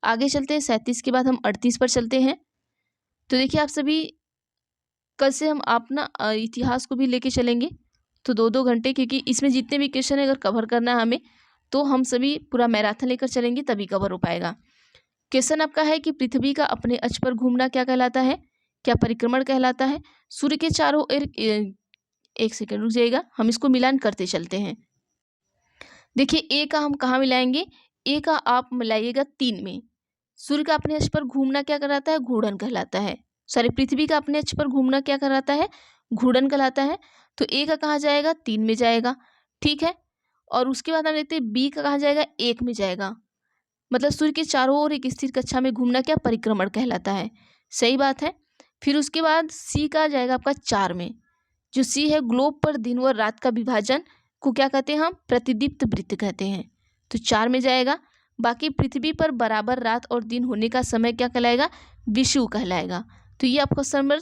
आगे चलते हैं 37 के बाद हम 38 पर चलते हैं। तो देखिए आप सभी कल से हम अपना इतिहास को भी लेके चलेंगे, तो 2-2 घंटे, क्योंकि इसमें जितने भी क्वेश्चन है अगर कवर करना है हमें तो हम सभी पूरा मैराथन लेकर चलेंगे तभी कवर हो पाएगा। क्वेश्चन आपका है कि पृथ्वी का अपने अक्ष पर घूमना क्या कहलाता है, क्या परिक्रमण कहलाता है। सूर्य के चारों ओर एक सेकेंड रुक जाइएगा, हम इसको मिलान करते चलते हैं। देखिए ए का हम कहाँ मिलाएंगे, ए का आप मिलाइएगा 3 में। सूर्य का अपने अक्ष पर घूमना क्या कहलाता है, घूर्णन कहलाता है। सॉरी, पृथ्वी का अपने अक्ष पर घूमना क्या कहलाता है, घूर्णन कहलाता है। तो ए का कहाँ जाएगा, 3 में जाएगा, ठीक है। और उसके बाद हम देखते हैं बी का कहाँ जाएगा, 1 में जाएगा। मतलब सूर्य के चारों ओर एक स्थिर कक्षा में घूमना क्या परिक्रमण कहलाता है, सही बात है। फिर उसके बाद सी का जाएगा आपका 4 में। जो सी है, ग्लोब पर दिन व रात का विभाजन को क्या कहते हैं, हम प्रतिदीप्त वृत्त कहते हैं, तो 4 में जाएगा। बाकी पृथ्वी पर बराबर रात और दिन होने का समय क्या कहलाएगा, विषुव कहलाएगा, तो ये आपका ऑप्शन नंबर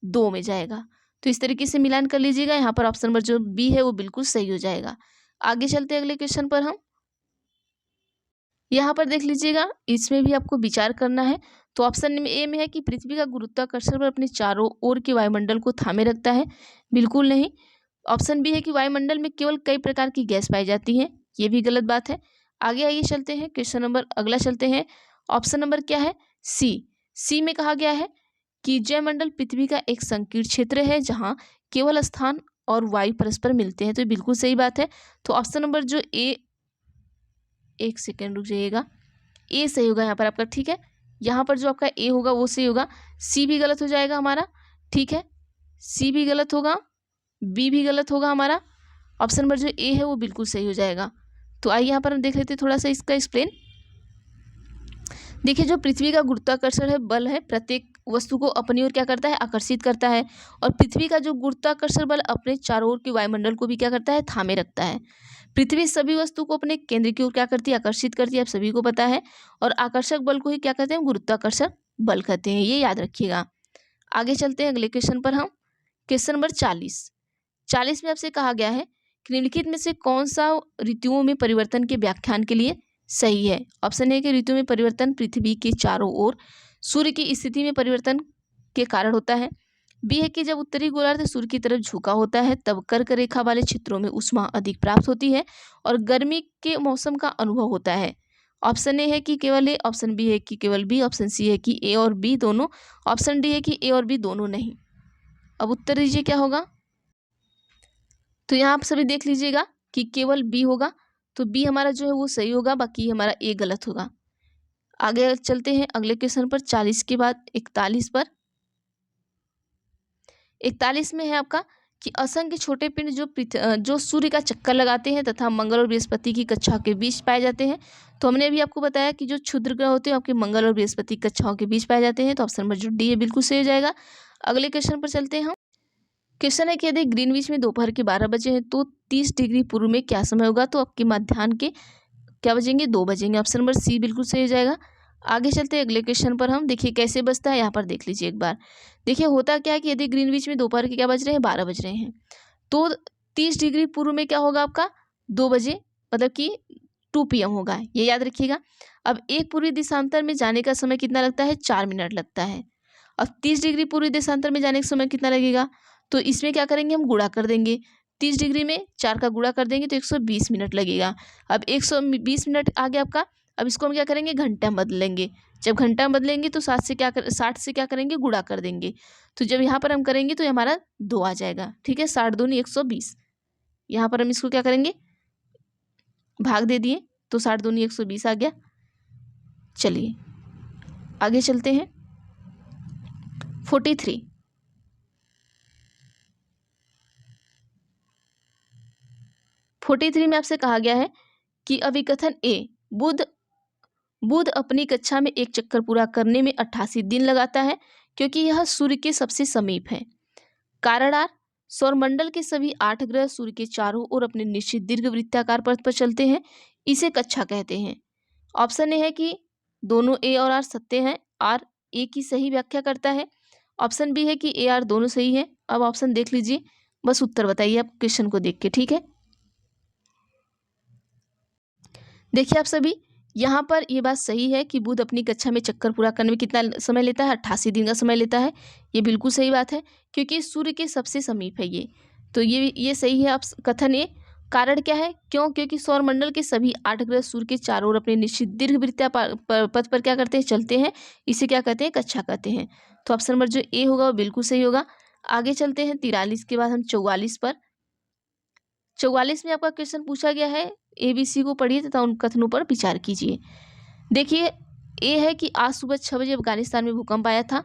2 में जाएगा। तो इस तरीके से मिलान कर लीजिएगा, यहाँ पर ऑप्शन नंबर जो बी है वो बिल्कुल सही हो जाएगा। आगे चलते हैं अगले क्वेश्चन पर हम। यहाँ पर देख लीजिएगा, इसमें भी आपको विचार करना है। तो ऑप्शन ए में है कि पृथ्वी का गुरुत्वाकर्षण पर अपने चारों ओर के वायुमंडल को थामे रखता है, बिल्कुल नहीं। ऑप्शन बी है कि वायुमंडल में केवल कई प्रकार की गैस पाई जाती है, ये भी गलत बात है। आगे आइए चलते हैं क्वेश्चन नंबर अगला चलते हैं। ऑप्शन नंबर क्या है, सी में कहा गया है कि जयमंडल पृथ्वी का एक संकीर्ण क्षेत्र है जहाँ केवल स्थान और वायु परस्पर मिलते हैं, तो बिल्कुल सही बात है। तो ऑप्शन नंबर जो ए, एक सेकेंड रुक जाइएगा, ए सही होगा यहाँ पर आपका, ठीक है। यहाँ पर जो आपका ए होगा वो सही होगा, सी भी गलत हो जाएगा हमारा, ठीक है। सी भी गलत होगा, बी भी गलत होगा हमारा। ऑप्शन नंबर जो ए है वो बिल्कुल सही हो जाएगा। तो आइए यहाँ पर हम देख लेते हैं थोड़ा सा इसका एक्सप्लेन। देखिए जो पृथ्वी का गुरुत्वाकर्षण है बल है, प्रत्येक वस्तु को अपनी ओर क्या करता है, आकर्षित करता है। और पृथ्वी का जो गुरुत्वाकर्षण बल अपने चारों ओर के वायुमंडल को भी क्या करता है, थामे रखता है। पृथ्वी सभी वस्तु को अपने केंद्र की ओर क्या करती है, आकर्षित करती है, आप सभी को पता है। और आकर्षक बल को ही क्या कहते हैं, गुरुत्वाकर्षण बल कहते हैं, ये याद रखिएगा। आगे चलते हैं अगले क्वेश्चन पर हम। क्वेश्चन नंबर 40 में आपसे कहा गया है कि निम्नलिखित में से कौन सा ऋतुओं में परिवर्तन के व्याख्यान के लिए सही है। ऑप्शन ए कि ऋतु में परिवर्तन पृथ्वी के चारों ओर सूर्य की स्थिति में परिवर्तन के कारण होता है। बी है कि जब उत्तरी गोलार्ध सूर्य की तरफ झुका होता है तब कर्क रेखा वाले क्षेत्रों में ऊष्मा अधिक प्राप्त होती है और गर्मी के मौसम का अनुभव होता है। ऑप्शन ए है कि केवल ए, ऑप्शन बी है कि केवल बी, ऑप्शन सी है कि ए और बी दोनों, ऑप्शन डी है कि ए और बी दोनों नहीं। अब उत्तर दीजिए क्या होगा। तो यहाँ आप सभी देख लीजिएगा कि केवल बी होगा, तो बी हमारा जो है वो सही होगा, बाकी हमारा ए गलत होगा। आगे चलते हैं अगले क्वेश्चन पर, 40 के बाद 41 पर। 41 में है आपका कि असंख्य छोटे पिंड जो सूर्य का चक्कर लगाते हैं तथा मंगल और बृहस्पति की कक्षाओं के बीच पाए जाते हैं। तो हमने अभी आपको बताया कि जो क्षुद्र ग्रह होते हैं आपके मंगल और बृहस्पति की कक्षाओं के बीच पाए जाते हैं, तो ऑप्शन नंबर जो डी है बिल्कुल सही हो जाएगा। अगले क्वेश्चन पर चलते हैं हम। क्वेश्चन है कि यदि ग्रीनविच में दोपहर के 12 बजे हैं तो 30 डिग्री पूर्व में क्या समय होगा, तो आपके मध्याह्न के क्या बजेंगे, 2 बजेंगे। ऑप्शन नंबर सी बिल्कुल सही हो जाएगा। आगे चलते हैं अगले क्वेश्चन पर हम। देखिए कैसे बजता है, यहाँ पर देख लीजिए एक बार। देखिए होता क्या है कि यदि ग्रीनविच में दोपहर के क्या बज रहे हैं, 12 बज रहे हैं, तो 30 डिग्री पूर्व में क्या होगा आपका, 2 बजे, मतलब कि 2 PM होगा, ये याद रखिएगा। अब एक पूर्वी देशांतर में जाने का समय कितना लगता है, 4 मिनट लगता है। अब 30 डिग्री पूर्वी देशांतर में जाने का समय कितना लगेगा, तो इसमें क्या करेंगे, हम गुणा कर देंगे। 30 डिग्री में 4 का गुणा कर देंगे तो 120 मिनट लगेगा। अब 120 मिनट आ गया आपका। अब इसको हम क्या करेंगे, घंटा में बदलेंगे। जब घंटा में बदलेंगे तो 60 से क्या करेंगे, गुणा कर देंगे। तो जब यहाँ पर हम करेंगे तो हमारा 2 आ जाएगा, ठीक है। 60 दूनी 120, यहाँ पर हम इसको क्या करेंगे, भाग दे दिए, तो 60 दूनी 120 आ गया। चलिए आगे चलते हैं। 43 में आपसे कहा गया है कि अभिकथन ए, बुध अपनी कक्षा में एक चक्कर पूरा करने में 88 दिन लगाता है क्योंकि यह सूर्य के सबसे समीप है। कारण आर, सौरमंडल के सभी 8 ग्रह सूर्य के चारों ओर अपने निश्चित दीर्घवृत्ताकार पथ पर चलते हैं, इसे कक्षा कहते हैं। ऑप्शन ए है कि दोनों ए और आर सत्य हैं, आर ए की सही व्याख्या करता है। ऑप्शन बी है कि ए आर दोनों सही है। अब ऑप्शन देख लीजिए, बस उत्तर बताइए आप क्वेश्चन को देख के, ठीक है। देखिए आप सभी, यहाँ पर ये बात सही है कि बुध अपनी कक्षा में चक्कर पूरा करने में कितना समय लेता है, 88 दिन का समय लेता है। ये बिल्कुल सही बात है क्योंकि सूर्य के सबसे समीप है ये, तो ये सही है आप कथन ए। कारण क्या है, क्योंकि सौरमंडल के सभी 8 ग्रह सूर्य के चारों ओर अपने निश्चित दीर्घवृत्ताकार पथ पर क्या करते हैं, चलते हैं, इसे क्या कहते हैं, कक्षा कहते हैं। तो ऑप्शन नंबर जो ए होगा वो बिल्कुल सही होगा। आगे चलते हैं 43 के बाद हम 44 पर। 44 में आपका क्वेश्चन पूछा गया है, ABC को पढ़िए तथा उन कथनों पर विचार कीजिए। देखिए, ए है कि आज सुबह 6 बजे अफगानिस्तान में भूकंप आया था।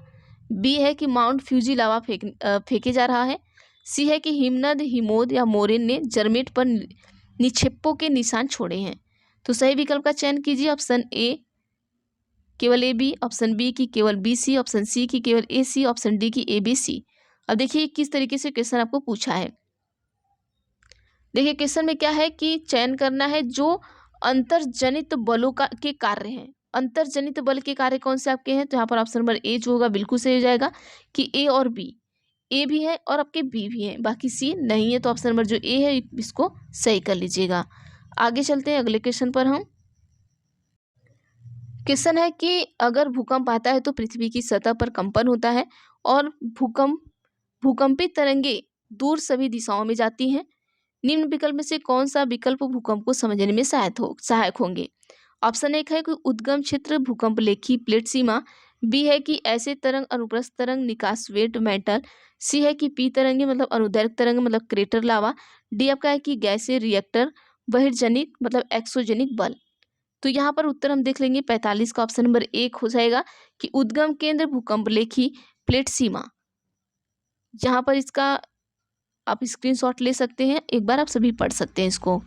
बी है कि माउंट फ्यूजी लावा फेंके जा रहा है। सी है कि हिमनद हिमोद या मोरेन ने जरमेट पर निक्षेपों के निशान छोड़े हैं। तो सही विकल्प का चयन कीजिए। ऑप्शन ए केवल ए बी, ऑप्शन बी की केवल बी सी, ऑप्शन सी की केवल ए सी, ऑप्शन डी की ए बी सी। अब देखिए किस तरीके से क्वेश्चन आपको पूछा है। देखिए क्वेश्चन में क्या है कि चयन करना है जो अंतर्जनित बलों के कार्य हैं। अंतर्जनित बल के कार्य कौन से आपके हैं, तो यहाँ पर ऑप्शन नंबर ए जो होगा बिल्कुल सही हो जाएगा कि ए और बी, ए भी है और आपके बी भी है, बाकी सी नहीं है। तो ऑप्शन नंबर जो ए है इसको सही कर लीजिएगा। आगे चलते हैं अगले क्वेश्चन पर हम। क्वेश्चन है कि अगर भूकंप आता है तो पृथ्वी की सतह पर कंपन होता है और भूकंपित तरंगे दूर सभी दिशाओं में जाती हैं। निम्न विकल्प में से कौन सा विकल्प भूकंप को समझने में सहायक होंगे। ऑप्शन एक है कि उद्गम क्षेत्र भूकंप लेखी प्लेट सीमा। बी है कि ऐसे तरंग अनुप्रस्थ तरंग निकास वेट मेटल। सी है कि पी तरंगे मतलब अनुदैर्घ्य तरंग मतलब क्रेटर लावा। डी आपका है कि गैसीय रिएक्टर बहिर्जनिक मतलब एक्सोजेनिक बल। तो यहाँ पर उत्तर हम देख लेंगे 45 का ऑप्शन नंबर एक हो जाएगा कि उद्गम केंद्र भूकंप लेखी प्लेट सीमा। यहाँ पर इसका आप स्क्रीनशॉट ले सकते हैं, एक बार आप सभी पढ़ सकते हैं इसको।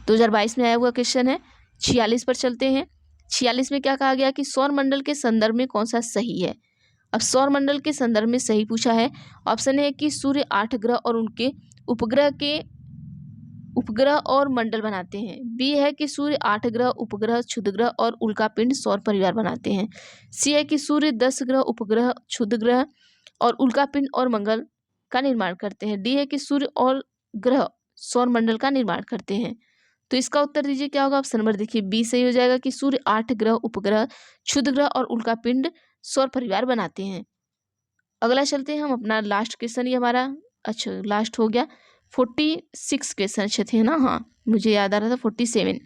2022 में आया हुआ क्वेश्चन है। 46 पर चलते हैं। 46 में क्या कहा गया कि सौर मंडल के संदर्भ में कौन सा सही है। अब सौरमंडल के संदर्भ में सही पूछा है। ऑप्शन है कि सूर्य 8 ग्रह और उनके उपग्रह और मंडल बनाते हैं। बी है कि सूर्य 8 ग्रह, उपग्रह, क्षुद्रग्रह और उल्कापिंड सौर परिवार बनाते हैं। सी है कि सूर्य 10 ग्रह, उपग्रह, क्षुद्रग्रह और उल्कापिंड और मंगल का निर्माण करते हैं। डी है कि सूर्य और ग्रह सौर मंडल का निर्माण करते हैं। तो इसका उत्तर दीजिए क्या होगा। ऑप्शन नंबर देखिए बी सही हो जाएगा कि सूर्य 8 ग्रह, उपग्रह, क्षुद्रग्रह और उल्कापिंड सौर परिवार बनाते हैं। अगला चलते हैं हम अपना लास्ट क्वेश्चन ही हमारा, अच्छा लास्ट हो गया 46 क्वेश्चन अच्छे थे ना, हाँ मुझे याद आ रहा था 47।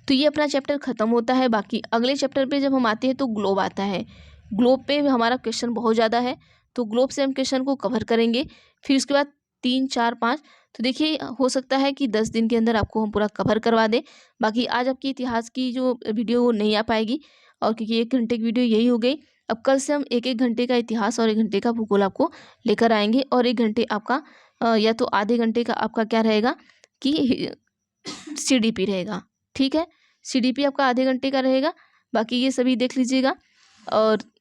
तो ये अपना चैप्टर खत्म होता है। बाकी अगले चैप्टर पे जब हम आते हैं तो ग्लोब आता है। ग्लोब पे हमारा क्वेश्चन बहुत ज़्यादा है, तो ग्लोब से हम क्वेश्चन को कवर करेंगे। फिर उसके बाद 3, 4, 5, तो देखिए हो सकता है कि 10 दिन के अंदर आपको हम पूरा कवर करवा दें। बाकी आज आपकी इतिहास की जो वीडियो वो नहीं आ पाएगी, और क्योंकि 1 घंटे की वीडियो यही हो गई। अब कल से हम 1-1 घंटे का इतिहास और 1 घंटे का भूगोल आपको लेकर आएंगे, और 1 घंटे आपका या तो आधे घंटे का आपका क्या रहेगा कि CDP रहेगा। ठीक है, CDP आपका आधे घंटे का रहेगा। बाकी ये सभी देख लीजिएगा। और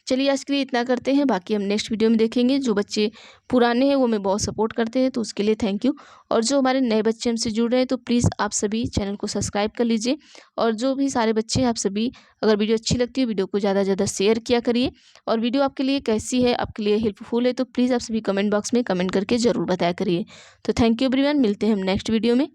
चलिए आज के लिए इतना करते हैं, बाकी हम नेक्स्ट वीडियो में देखेंगे। जो बच्चे पुराने हैं वो हमें बहुत सपोर्ट करते हैं, तो उसके लिए थैंक यू। और जो हमारे नए बच्चे हमसे जुड़ रहे हैं तो प्लीज़ आप सभी चैनल को सब्सक्राइब कर लीजिए। और जो भी सारे बच्चे हैं आप सभी, अगर वीडियो अच्छी लगती है वीडियो को ज़्यादा से ज़्यादा शेयर किया करिए। और वीडियो आपके लिए कैसी है, आपके लिए हेल्पफुल है, तो प्लीज़ आप सभी कमेंट बॉक्स में कमेंट करके ज़रूर बताया करिए। तो थैंक यू एवरीवन, मिलते हैं हम नेक्स्ट वीडियो में।